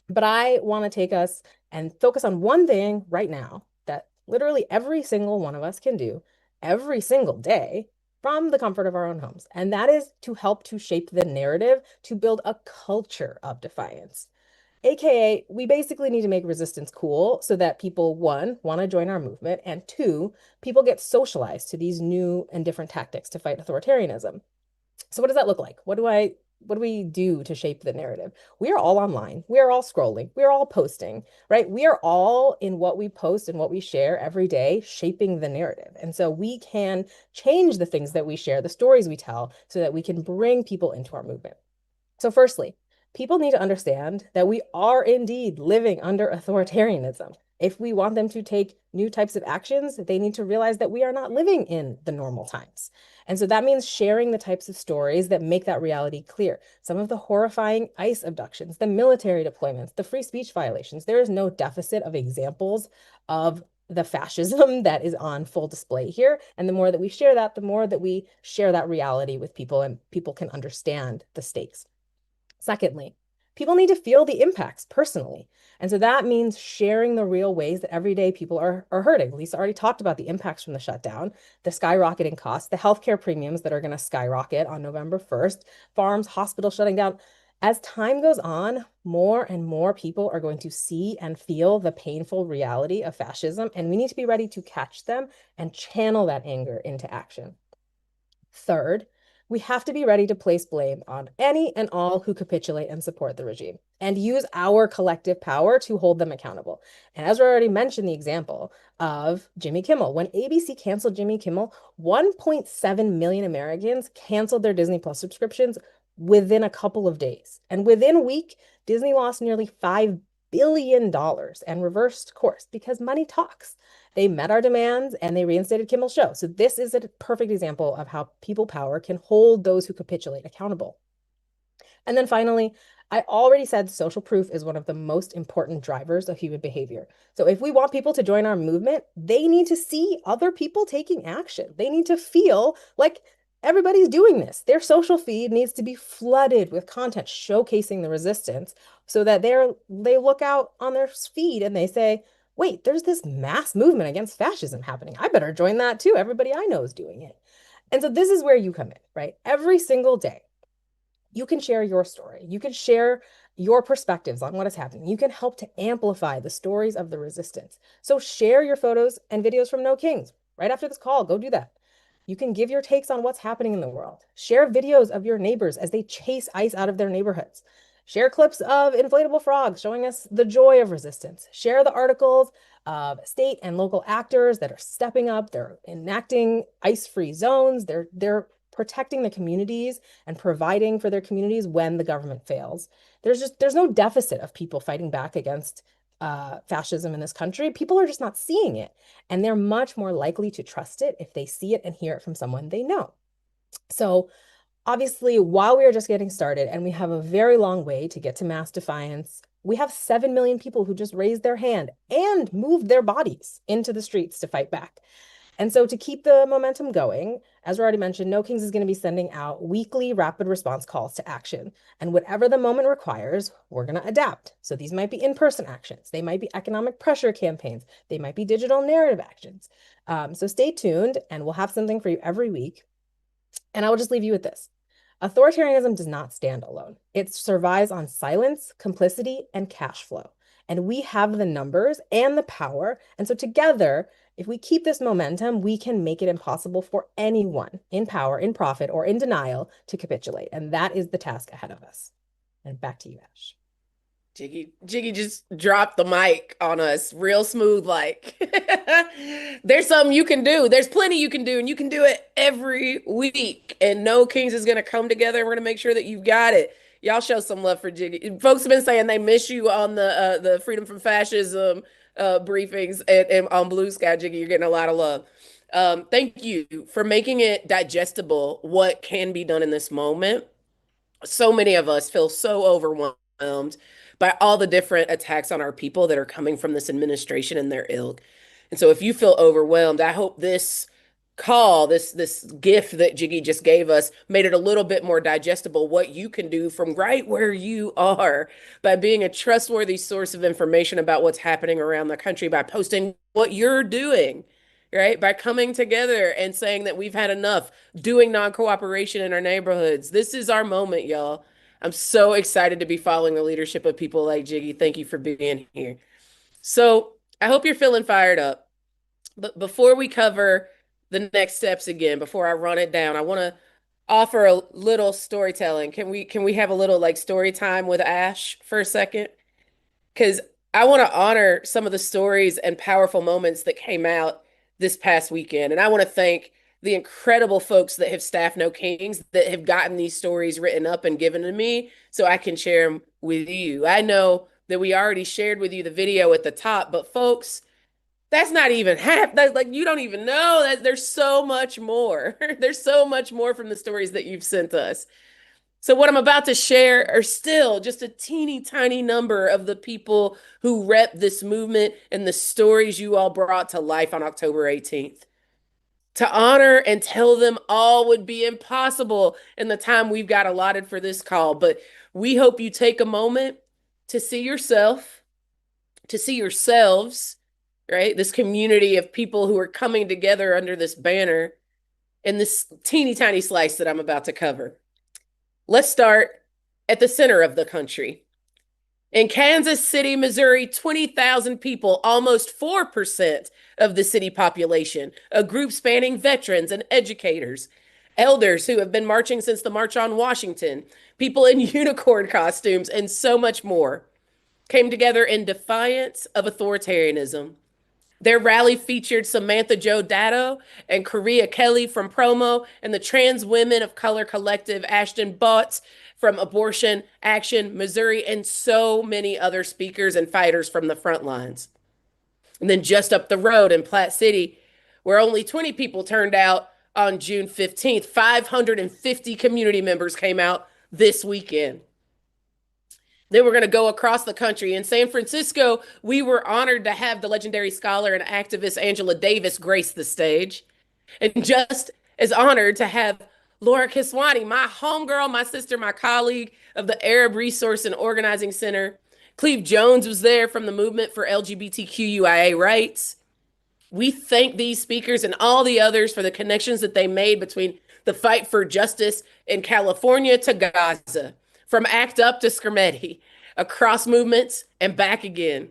But I want to take us and focus on one thing right now that literally every single one of us can do every single day from the comfort of our own homes. And that is to help to shape the narrative to build a culture of defiance. AKA, we basically need to make resistance cool so that people, one, want to join our movement, and two, people get socialized to these new and different tactics to fight authoritarianism. So what does that look like? What do we do to shape the narrative? We are all online. We are all scrolling. We are all posting, right? We are all in what we post and what we share every day, shaping the narrative. And so we can change the things that we share, the stories we tell, so that we can bring people into our movement. So firstly, people need to understand that we are indeed living under authoritarianism. If we want them to take new types of actions, they need to realize that we are not living in the normal times. And so that means sharing the types of stories that make that reality clear. Some of the horrifying ICE abductions, the military deployments, the free speech violations, there is no deficit of examples of the fascism that is on full display here. And the more that we share that, the more that we share that reality with people and people can understand the stakes. Secondly, people need to feel the impacts personally. And so that means sharing the real ways that everyday people are hurting. Lisa already talked about the impacts from the shutdown, the skyrocketing costs, the healthcare premiums that are going to skyrocket on November 1st, farms, hospitals shutting down. As time goes on, more and more people are going to see and feel the painful reality of fascism, and we need to be ready to catch them and channel that anger into action. Third, we have to be ready to place blame on any and all who capitulate and support the regime and use our collective power to hold them accountable. And Ezra already mentioned the example of Jimmy Kimmel. When ABC canceled Jimmy Kimmel, 1.7 million Americans canceled their Disney Plus subscriptions within a couple of days. And within a week, Disney lost nearly $5 billion and reversed course because money talks. They met our demands and they reinstated Kimmel's show. So this is a perfect example of how people power can hold those who capitulate accountable. And then finally, I already said social proof is one of the most important drivers of human behavior. So if we want people to join our movement, they need to see other people taking action. They need to feel like everybody's doing this. Their social feed needs to be flooded with content showcasing the resistance so that they look out on their feed and they say, wait, there's this mass movement against fascism happening. I better join that too. Everybody I know is doing it. And so this is where you come in, right? Every single day, you can share your story. You can share your perspectives on what is happening. You can help to amplify the stories of the resistance. So share your photos and videos from No Kings. Right after this call, go do that. You can give your takes on what's happening in the world. Share videos of your neighbors as they chase ICE out of their neighborhoods. Share clips of inflatable frogs showing us the joy of resistance. Share the articles of state and local actors that are stepping up. They're enacting ICE-free zones. They're protecting the communities and providing for their communities when the government fails. There's no deficit of people fighting back against fascism in this country. People are just not seeing it. And they're much more likely to trust it if they see it and hear it from someone they know. So obviously, while we are just getting started and we have a very long way to get to mass defiance, we have 7 million people who just raised their hand and moved their bodies into the streets to fight back. And so to keep the momentum going, as we already mentioned, No Kings is going to be sending out weekly rapid response calls to action. And whatever the moment requires, we're going to adapt. So these might be in-person actions. They might be economic pressure campaigns. They might be digital narrative actions. So stay tuned and we'll have something for you every week. And I will just leave you with this. Authoritarianism does not stand alone. It survives on silence, complicity, and cash flow. And we have the numbers and the power. And so together, if we keep this momentum, we can make it impossible for anyone in power, in profit, or in denial to capitulate. And that is the task ahead of us. And back to you, Ash. Jiggy just dropped the mic on us real smooth, like there's something you can do. There's plenty you can do, and you can do it every week. And No Kings is gonna come together, and we're gonna make sure that you've got it. Y'all show some love for Jiggy. Folks have been saying they miss you on the Freedom from Fascism briefings and on Blue Sky. Jiggy, you're getting a lot of love. Thank you for making it digestible what can be done in this moment. So many of us feel so overwhelmed by all the different attacks on our people that are coming from this administration and their ilk. And so if you feel overwhelmed, I hope this call, this gift that Jiggy just gave us made it a little bit more digestible what you can do from right where you are by being a trustworthy source of information about what's happening around the country, by posting what you're doing, right? By coming together and saying that we've had enough, doing non-cooperation in our neighborhoods. This is our moment, y'all. I'm so excited to be following the leadership of people like Jiggy. Thank you for being here. So I hope you're feeling fired up. But before we cover the next steps again, before I run it down, I want to offer a little storytelling. Can we have a little like story time with Ash for a second? Because I want to honor some of the stories and powerful moments that came out this past weekend. And I want to thank the incredible folks that have staffed No Kings that have gotten these stories written up and given to me so I can share them with you. I know that we already shared with you the video at the top, but folks, that's not even half. That, like, you don't even know that there's so much more. There's so much more from the stories that you've sent us. So what I'm about to share are still just a teeny tiny number of the people who rep this movement and the stories you all brought to life on October 18th. To honor and tell them all would be impossible in the time we've got allotted for this call, but we hope you take a moment to see yourself, to see yourselves, right? This community of people who are coming together under this banner in this teeny tiny slice that I'm about to cover. Let's start at the center of the country. In Kansas City, Missouri, 20,000 people, almost 4% of the city population, a group spanning veterans and educators, elders who have been marching since the March on Washington, people in unicorn costumes, and so much more, came together in defiance of authoritarianism. Their rally featured Samantha Jo Datto and Korea Kelly from Promo and the Trans Women of Color Collective, Ashton Botts from Abortion Action Missouri, and so many other speakers and fighters from the front lines. And then just up the road in Platte City, where only 20 people turned out on June 15th, 550 community members came out this weekend. Then we're going to go across the country. In San Francisco, we were honored to have the legendary scholar and activist Angela Davis grace the stage. And just as honored to have Laura Kiswani, my homegirl, my sister, my colleague of the Arab Resource and Organizing Center. Cleve Jones was there from the Movement for LGBTQIA Rights. We thank these speakers and all the others for the connections that they made between the fight for justice in California to Gaza, from ACT UP to Skermeti, across movements and back again.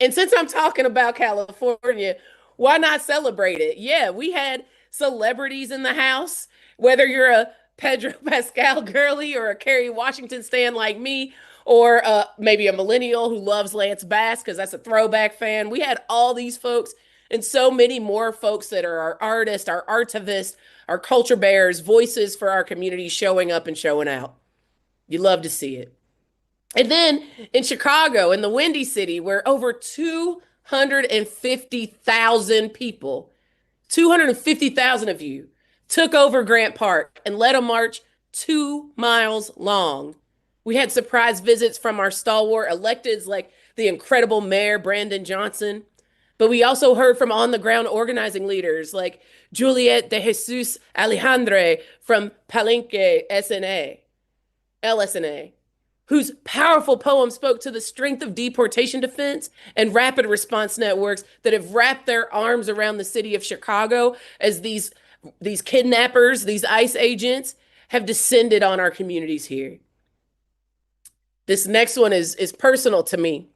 And since I'm talking about California, why not celebrate it? Yeah, we had celebrities in the house, whether you're a Pedro Pascal girly or a Kerry Washington stan like me, or maybe a millennial who loves Lance Bass because that's a throwback fan. We had all these folks and so many more folks that are our artists, our artivists, our culture bearers, voices for our community showing up and showing out. You love to see it. And then in Chicago, in the Windy City, where over 250,000 people, 250,000 of you took over Grant Park and led a march 2 miles long. We had surprise visits from our stalwart electeds like the incredible Mayor Brandon Johnson. But we also heard from on the ground organizing leaders like Juliet de Jesus Alejandre from Palenque SNA, LSNA, whose powerful poem spoke to the strength of deportation defense and rapid response networks that have wrapped their arms around the city of Chicago as these kidnappers, these ICE agents have descended on our communities here. This next one is personal to me.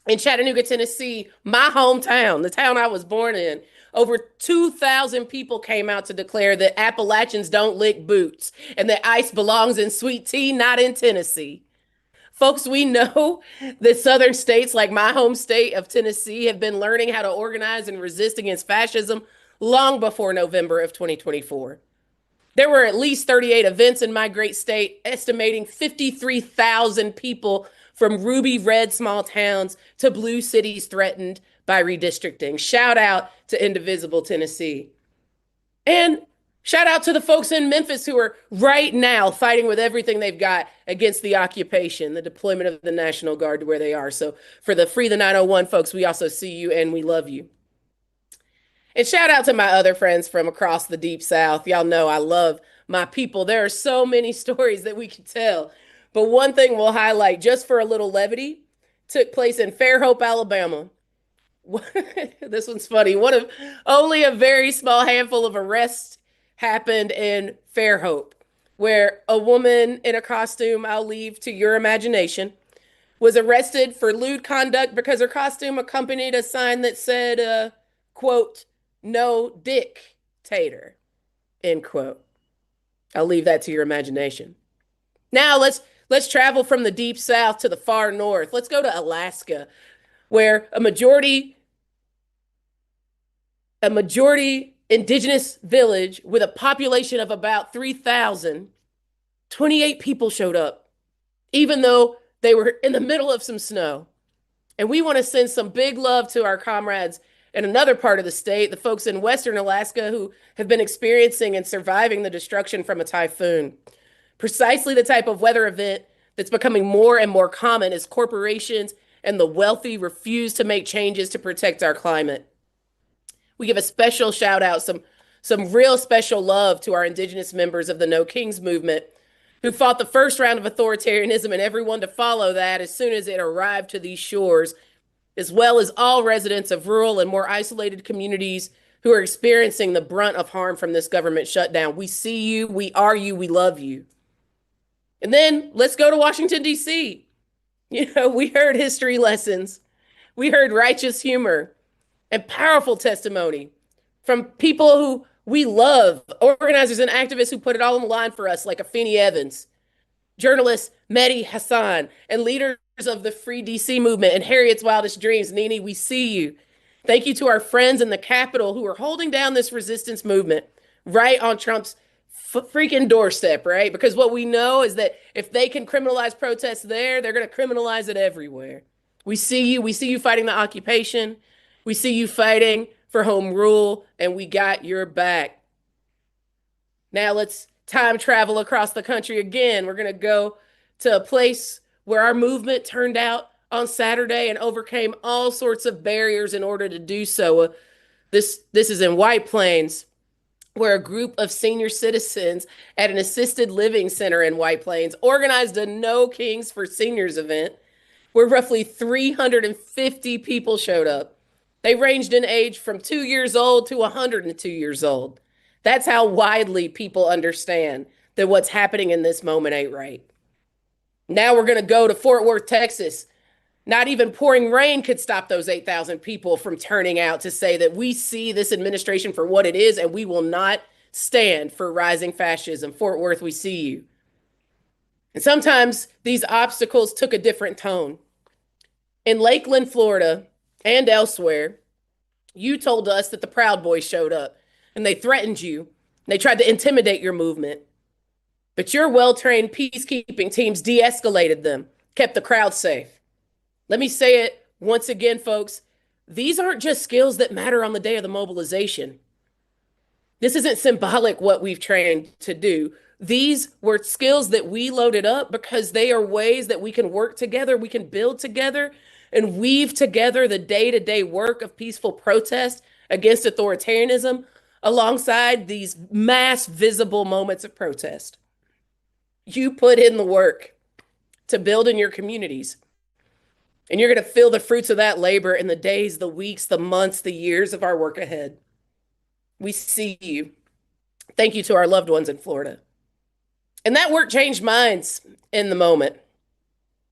In Chattanooga, Tennessee, my hometown, the town I was born in, over 2,000 people came out to declare that Appalachians don't lick boots and that ICE belongs in sweet tea, not in Tennessee. Folks, we know that southern states like my home state of Tennessee have been learning how to organize and resist against fascism long before November of 2024. There were at least 38 events in my great state, estimating 53,000 people from ruby red small towns to blue cities threatened by redistricting. Shout out to Indivisible Tennessee. And shout out to the folks in Memphis who are right now fighting with everything they've got against the occupation, the deployment of the National Guard to where they are. So for the Free the 901 folks, we also see you and we love you. And shout out to my other friends from across the Deep South. Y'all know I love my people. There are so many stories that we could tell. But one thing we'll highlight just for a little levity took place in Fairhope, Alabama. This one's funny. Only a very small handful of arrests happened in Fairhope, where a woman in a costume, I'll leave to your imagination, was arrested for lewd conduct because her costume accompanied a sign that said, quote, "No dictator," end quote. I'll leave that to your imagination. Now let's travel from the Deep South to the far north. Let's go to Alaska, where a majority indigenous village with a population of about 3,000, 28 people showed up, even though they were in the middle of some snow. And we want to send some big love to our comrades in another part of the state, the folks in Western Alaska who have been experiencing and surviving the destruction from a typhoon. Precisely the type of weather event that's becoming more and more common as corporations and the wealthy refuse to make changes to protect our climate. We give a special shout out, some real special love to our indigenous members of the No Kings movement who fought the first round of authoritarianism and everyone to follow that as soon as it arrived to these shores, as well as all residents of rural and more isolated communities who are experiencing the brunt of harm from this government shutdown. We see you, we are you, we love you. And then let's go to Washington, D.C. We heard history lessons. We heard righteous humor and powerful testimony from people who we love, organizers and activists who put it all on the line for us, like Afeni Evans, journalist Mehdi Hassan, and leaders of the Free DC movement and Harriet's Wildest Dreams. Nene, we see you. Thank you to our friends in the Capitol who are holding down this resistance movement right on Trump's freaking doorstep, right? Because what we know is that if they can criminalize protests there, they're going to criminalize it everywhere. We see you. We see you fighting the occupation. We see you fighting for home rule, and we got your back. Now let's time travel across the country again. We're going to go to a place where our movement turned out on Saturday and overcame all sorts of barriers in order to do so. This is in White Plains, where a group of senior citizens at an assisted living center in White Plains organized a No Kings for Seniors event where roughly 350 people showed up. They ranged in age from 2 years old to 102 years old. That's how widely people understand that what's happening in this moment ain't right. Now we're going to go to Fort Worth, Texas. Not even pouring rain could stop those 8,000 people from turning out to say that we see this administration for what it is and we will not stand for rising fascism. Fort Worth, we see you. And sometimes these obstacles took a different tone. In Lakeland, Florida, and elsewhere, you told us that the Proud Boys showed up and they threatened you. They tried to intimidate your movement. But your well-trained peacekeeping teams de-escalated them, kept the crowd safe. Let me say it once again, folks. These aren't just skills that matter on the day of the mobilization. This isn't symbolic what we've trained to do. These were skills that we loaded up because they are ways that we can work together, we can build together, and weave together the day-to-day work of peaceful protest against authoritarianism alongside these mass visible moments of protest. You put in the work to build in your communities, and you're going to feel the fruits of that labor in the days, the weeks, the months, the years of our work ahead. We see you. Thank you to our loved ones in Florida. And that work changed minds in the moment.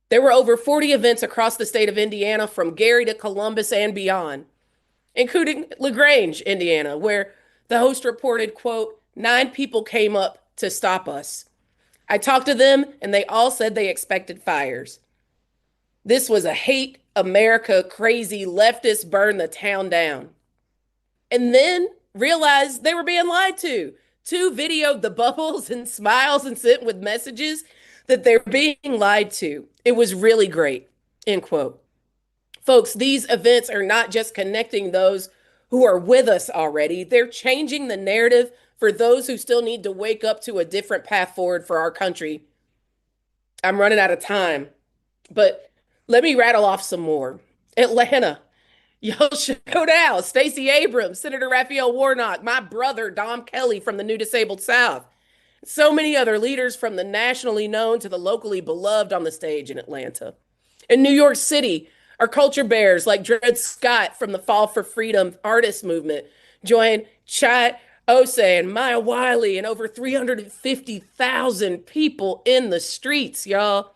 There were over 40 events across the state of Indiana, from Gary to Columbus and beyond, including LaGrange, Indiana, where the host reported, quote, 9 people came up to stop us. I talked to them and they all said they expected fires. This was a hate America crazy leftist burn the town down. And then realized they were being lied to. 2 videoed the bubbles and smiles and sent with messages that they're being lied to. It was really great, end quote. Folks, these events are not just connecting those who are with us already. They're changing the narrative for those who still need to wake up to a different path forward for our country. I'm running out of time, but let me rattle off some more. Atlanta, y'all showed out. Stacey Abrams, Senator Raphael Warnock, my brother, Dom Kelly from the New Disabled South. So many other leaders, from the nationally known to the locally beloved, on the stage in Atlanta. In New York City, our culture bears like Dred Scott from the Fall for Freedom artist movement joined Chet Osei and Maya Wiley and over 350,000 people in the streets, y'all.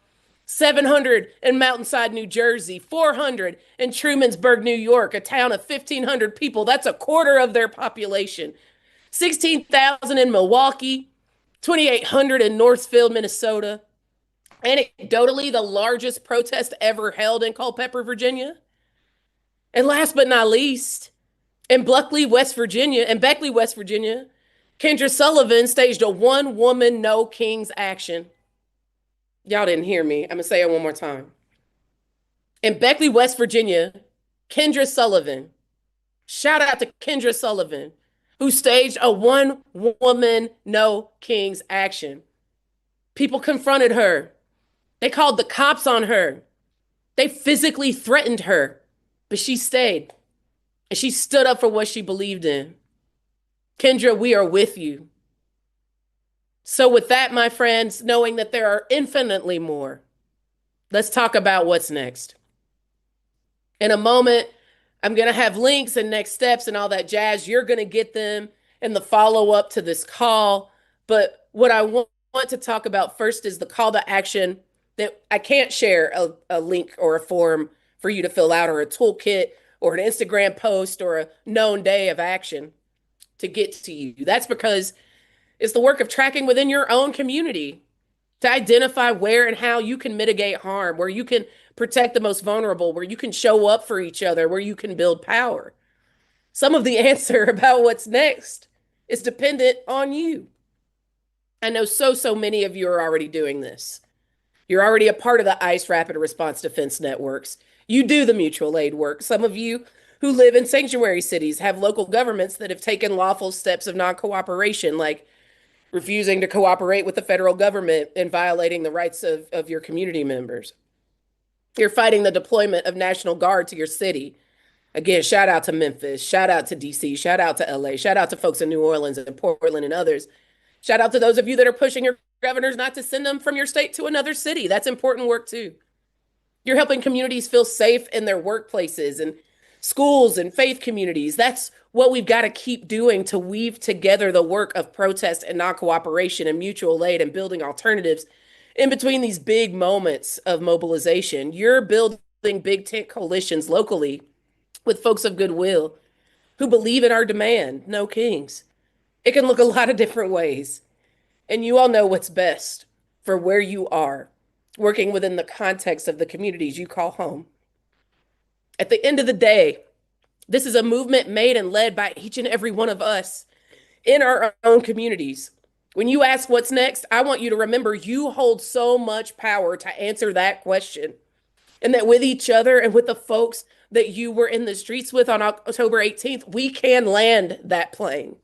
700 in Mountainside, New Jersey, 400 in Trumansburg, New York, a town of 1,500 people. That's a quarter of their population. 16,000 in Milwaukee, 2,800 in Northfield, Minnesota. Anecdotally, the largest protest ever held in Culpeper, Virginia. And last but not least, in Beckley, West Virginia, Kendra Sullivan staged a one-woman No Kings action. Y'all didn't hear me. I'm going to say it one more time. In Beckley, West Virginia, Kendra Sullivan, shout out to Kendra Sullivan, who staged a one-woman No Kings action. People confronted her. They called the cops on her. They physically threatened her, but she stayed. And she stood up for what she believed in. Kendra, we are with you. So with that, my friends, knowing that there are infinitely more, let's talk about what's next. In a moment, I'm going to have links and next steps and all that jazz. You're going to get them in the follow-up to this call. But what I want to talk about first is the call to action that I can't share a link or a form for you to fill out, or a toolkit or an Instagram post or a known day of action to get to you. That's because it's the work of tracking within your own community to identify where and how you can mitigate harm, where you can protect the most vulnerable, where you can show up for each other, where you can build power. Some of the answer about what's next is dependent on you. I know so many of you are already doing this. You're already a part of the ICE Rapid Response Defense Networks. You do the mutual aid work. Some of you who live in sanctuary cities have local governments that have taken lawful steps of non-cooperation, like refusing to cooperate with the federal government and violating the rights of your community members. You're fighting the deployment of National Guard to your city. Again, shout out to Memphis, shout out to DC, shout out to LA, shout out to folks in New Orleans and Portland and others. Shout out to those of you that are pushing your governors not to send them from your state to another city. That's important work too. You're helping communities feel safe in their workplaces and schools and faith communities. That's what we've got to keep doing to weave together the work of protest and non-cooperation and mutual aid and building alternatives in between these big moments of mobilization. You're building big tent coalitions locally with folks of goodwill who believe in our demand, no kings. It can look a lot of different ways. And you all know what's best for where you are, working within the context of the communities you call home. At the end of the day, this is a movement made and led by each and every one of us in our own communities. When you ask what's next, I want you to remember you hold so much power to answer that question. And that with each other and with the folks that you were in the streets with on October 18th, we can land that plane.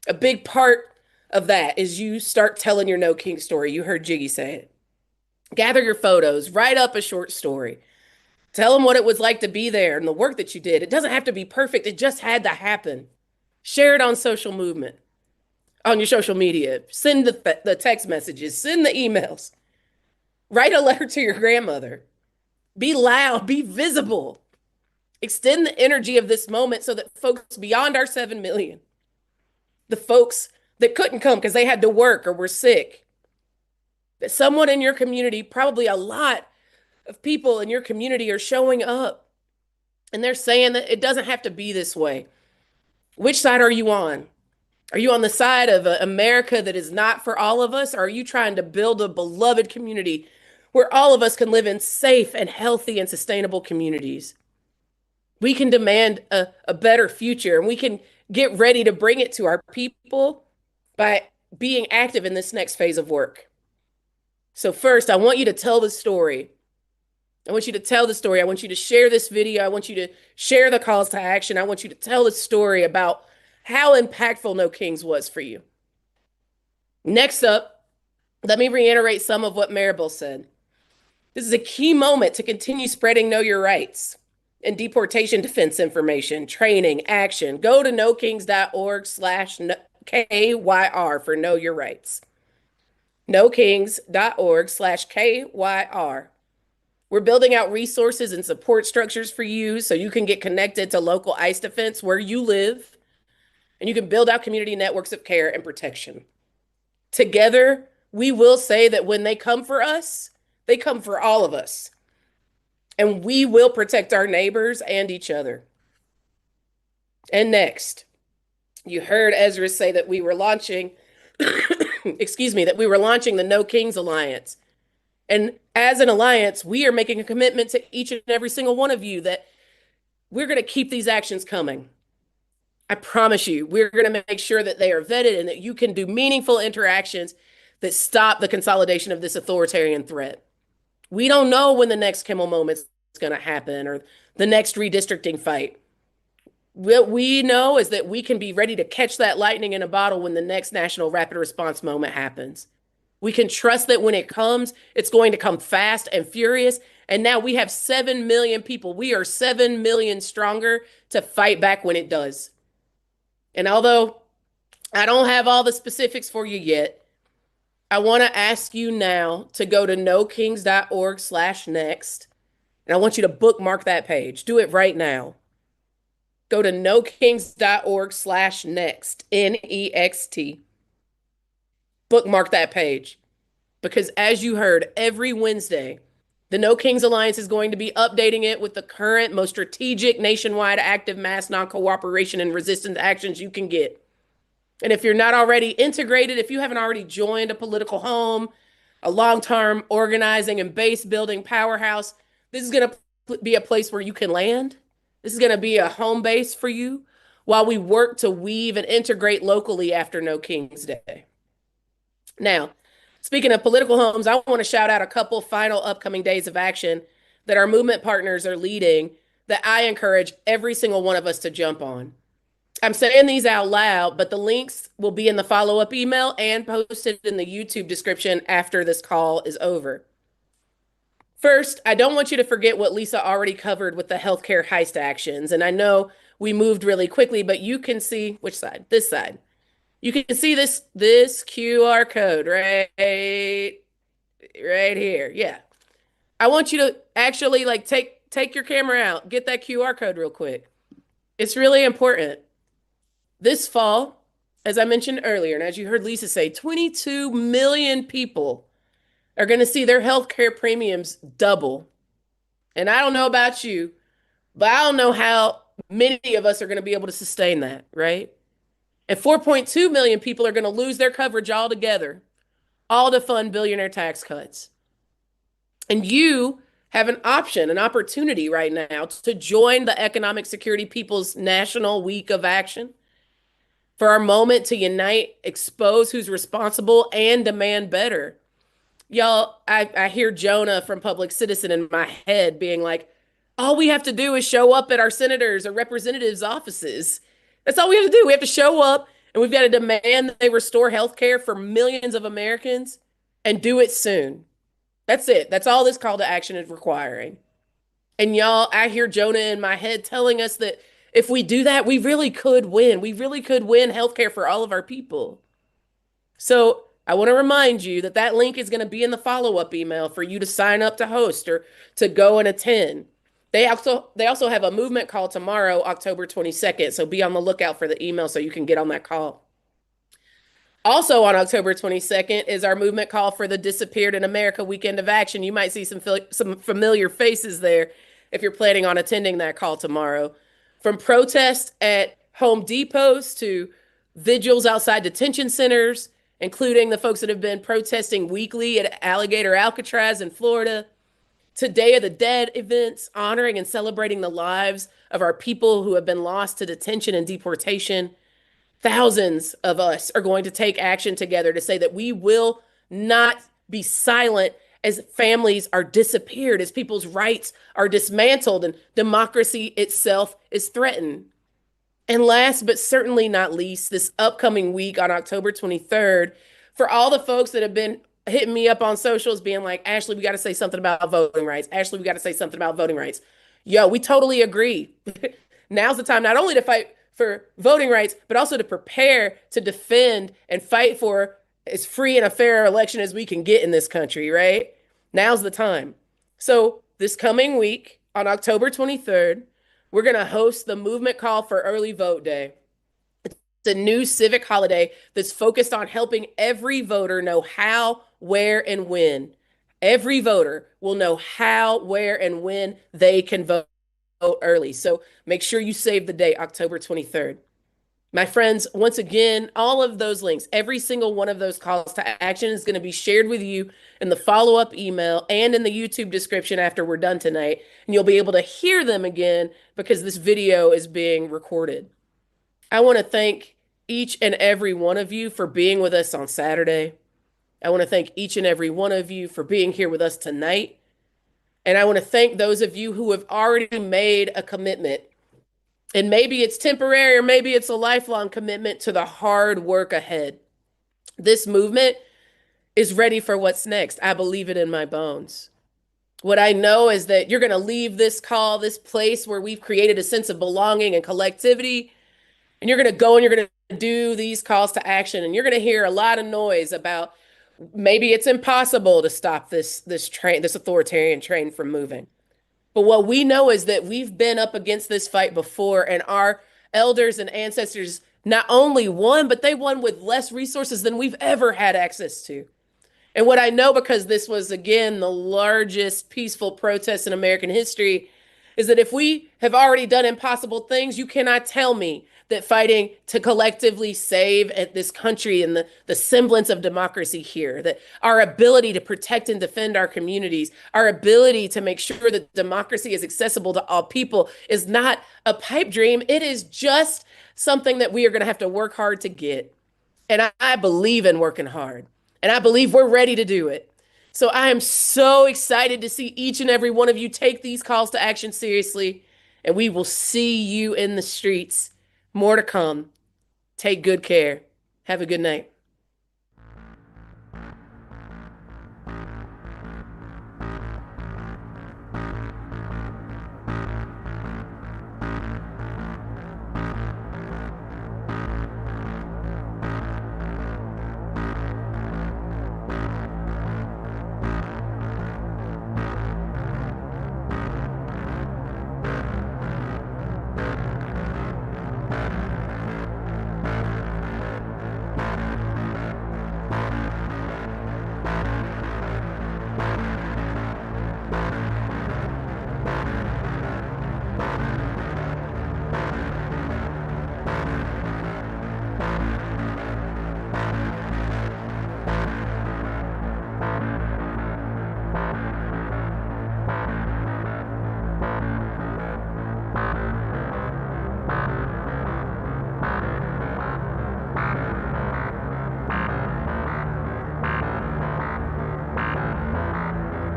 A big part of that is you start telling your No King story. You heard Jiggy say it. Gather your photos, write up a short story. Tell them what it was like to be there and the work that you did. It doesn't have to be perfect. It just had to happen. Share it on social movement, on your social media. Send the text messages, send the emails. Write a letter to your grandmother. Be loud, be visible. Extend the energy of this moment so that folks beyond our 7 million, the folks that couldn't come because they had to work or were sick, that someone in your community, probably a lot of people in your community, are showing up and they're saying that it doesn't have to be this way. Which side are you on? Are you on the side of America that is not for all of us? Or are you trying to build a beloved community where all of us can live in safe and healthy and sustainable communities? We can demand a better future, and we can get ready to bring it to our people by being active in this next phase of work. So first, I want you to tell the story. I want you to tell the story. I want you to share this video. I want you to share the calls to action. I want you to tell the story about how impactful No Kings was for you. Next up, let me reiterate some of what Maribel said. This is a key moment to continue spreading Know Your Rights and deportation defense information, training, action. Go to nokings.org/KYR for Know Your Rights. nokings.org/KYR. We're building out resources and support structures for you so you can get connected to local ICE defense where you live, and you can build out community networks of care and protection. Together, we will say that when they come for us, they come for all of us. And we will protect our neighbors and each other. And next, you heard Ezra say that we were launching, that we were launching the No Kings Alliance. And as an alliance, we are making a commitment to each and every single one of you that we're going to keep these actions coming. I promise you, we're going to make sure that they are vetted and that you can do meaningful interactions that stop the consolidation of this authoritarian threat. We don't know when the next Kimmel moment is going to happen or the next redistricting fight. What we know is that we can be ready to catch that lightning in a bottle when the next national rapid response moment happens. We can trust that when it comes, it's going to come fast and furious. And now we have 7 million people. We are 7 million stronger to fight back when it does. And although I don't have all the specifics for you yet, I want to ask you now to go to nokings.org/next. And I want you to bookmark that page. Do it right now. Go to nokings.org/next, NEXT. Bookmark that page. Because as you heard, every Wednesday, the No Kings Alliance is going to be updating it with the current, most strategic, nationwide, active, mass non-cooperation and resistance actions you can get. And if you're not already integrated, if you haven't already joined a political home, a long-term organizing and base building powerhouse, this is going to be a place where you can land. This is going to be a home base for you while we work to weave and integrate locally after No Kings Day. Now, speaking of political homes, I want to shout out a couple final upcoming days of action that our movement partners are leading that I encourage every single one of us to jump on. I'm saying these out loud, but the links will be in the follow-up email and posted in the YouTube description after this call is over. First, I don't want you to forget what Lisa already covered with the healthcare heist actions. And I know we moved really quickly, but you can see which side? This side. You can see this QR code right here. Yeah. I want you to actually take your camera out, get that QR code real quick. It's really important. This fall, as I mentioned earlier, and as you heard Lisa say, 22 million people are going to see their healthcare premiums double. And I don't know about you, but I don't know how many of us are going to be able to sustain that, right? And 4.2 million people are going to lose their coverage altogether, all to fund billionaire tax cuts. And you have an option, an opportunity right now to join the Economic Security People's National Week of Action for our moment to unite, expose who's responsible, and demand better. Y'all, I hear Jonah from Public Citizen in my head being like, all we have to do is show up at our senators or representatives' offices. That's all we have to do. We have to show up And we've got to demand that they restore health care for millions of Americans and do it soon. That's it. That's all this call to action is requiring. And y'all, I hear Jonah in my head telling us that if we do that, we really could win. We really could win healthcare for all of our people. So I want to remind you that that link is going to be in the follow-up email for you to sign up to host or to go and attend. They also have a movement call tomorrow, October 22nd. So be on the lookout for the email so you can get on that call. Also on October 22nd is our movement call for the Disappeared in America Weekend of Action. You might see some familiar faces there if you're planning on attending that call tomorrow. From protests at Home Depots to vigils outside detention centers, including the folks that have been protesting weekly at Alligator Alcatraz in Florida, to Day of the Dead events, honoring and celebrating the lives of our people who have been lost to detention and deportation. Thousands of us are going to take action together to say that we will not be silent as families are disappeared, as people's rights are dismantled, and democracy itself is threatened. And last but certainly not least, this upcoming week on October 23rd, for all the folks that have been hitting me up on socials being like, Ashley, we got to say something about voting rights. Ashley, we got to say something about voting rights. Yo, we totally agree. Now's the time not only to fight for voting rights, but also to prepare to defend and fight for as free and a fair election as we can get in this country, right? Now's the time. So this coming week on October 23rd, we're going to host the Movement Call for Early Vote Day. It's a new civic holiday that's focused on helping every voter know how, where, and when. Every voter will know how, where, and when they can vote early. So make sure you save the date, October 23rd. My friends, once again, all of those links, every single one of those calls to action is going to be shared with you in the follow-up email and in the YouTube description after we're done tonight. And you'll be able to hear them again because this video is being recorded. I want to thank each and every one of you for being with us on Saturday. I want to thank each and every one of you for being here with us tonight. And I want to thank those of you who have already made a commitment. And maybe it's temporary or maybe it's a lifelong commitment to the hard work ahead. This movement is ready for what's next. I believe it in my bones. What I know is that you're going to leave this call, this place where we've created a sense of belonging and collectivity, and you're going to go and you're going to do these calls to action, and you're going to hear a lot of noise about maybe it's impossible to stop this authoritarian train from moving. But what we know is that we've been up against this fight before, and our elders and ancestors not only won, but they won with less resources than we've ever had access to. And what I know, because this was, again, the largest peaceful protest in American history, is that if we have already done impossible things, you cannot tell me that fighting to collectively save this country and the semblance of democracy here, that our ability to protect and defend our communities, our ability to make sure that democracy is accessible to all people is not a pipe dream. It is just something that we are going to have to work hard to get. And I believe in working hard. And I believe we're ready to do it. So I am so excited to see each and every one of you take these calls to action seriously. And we will see you in the streets. More to come. Take good care. Have a good night.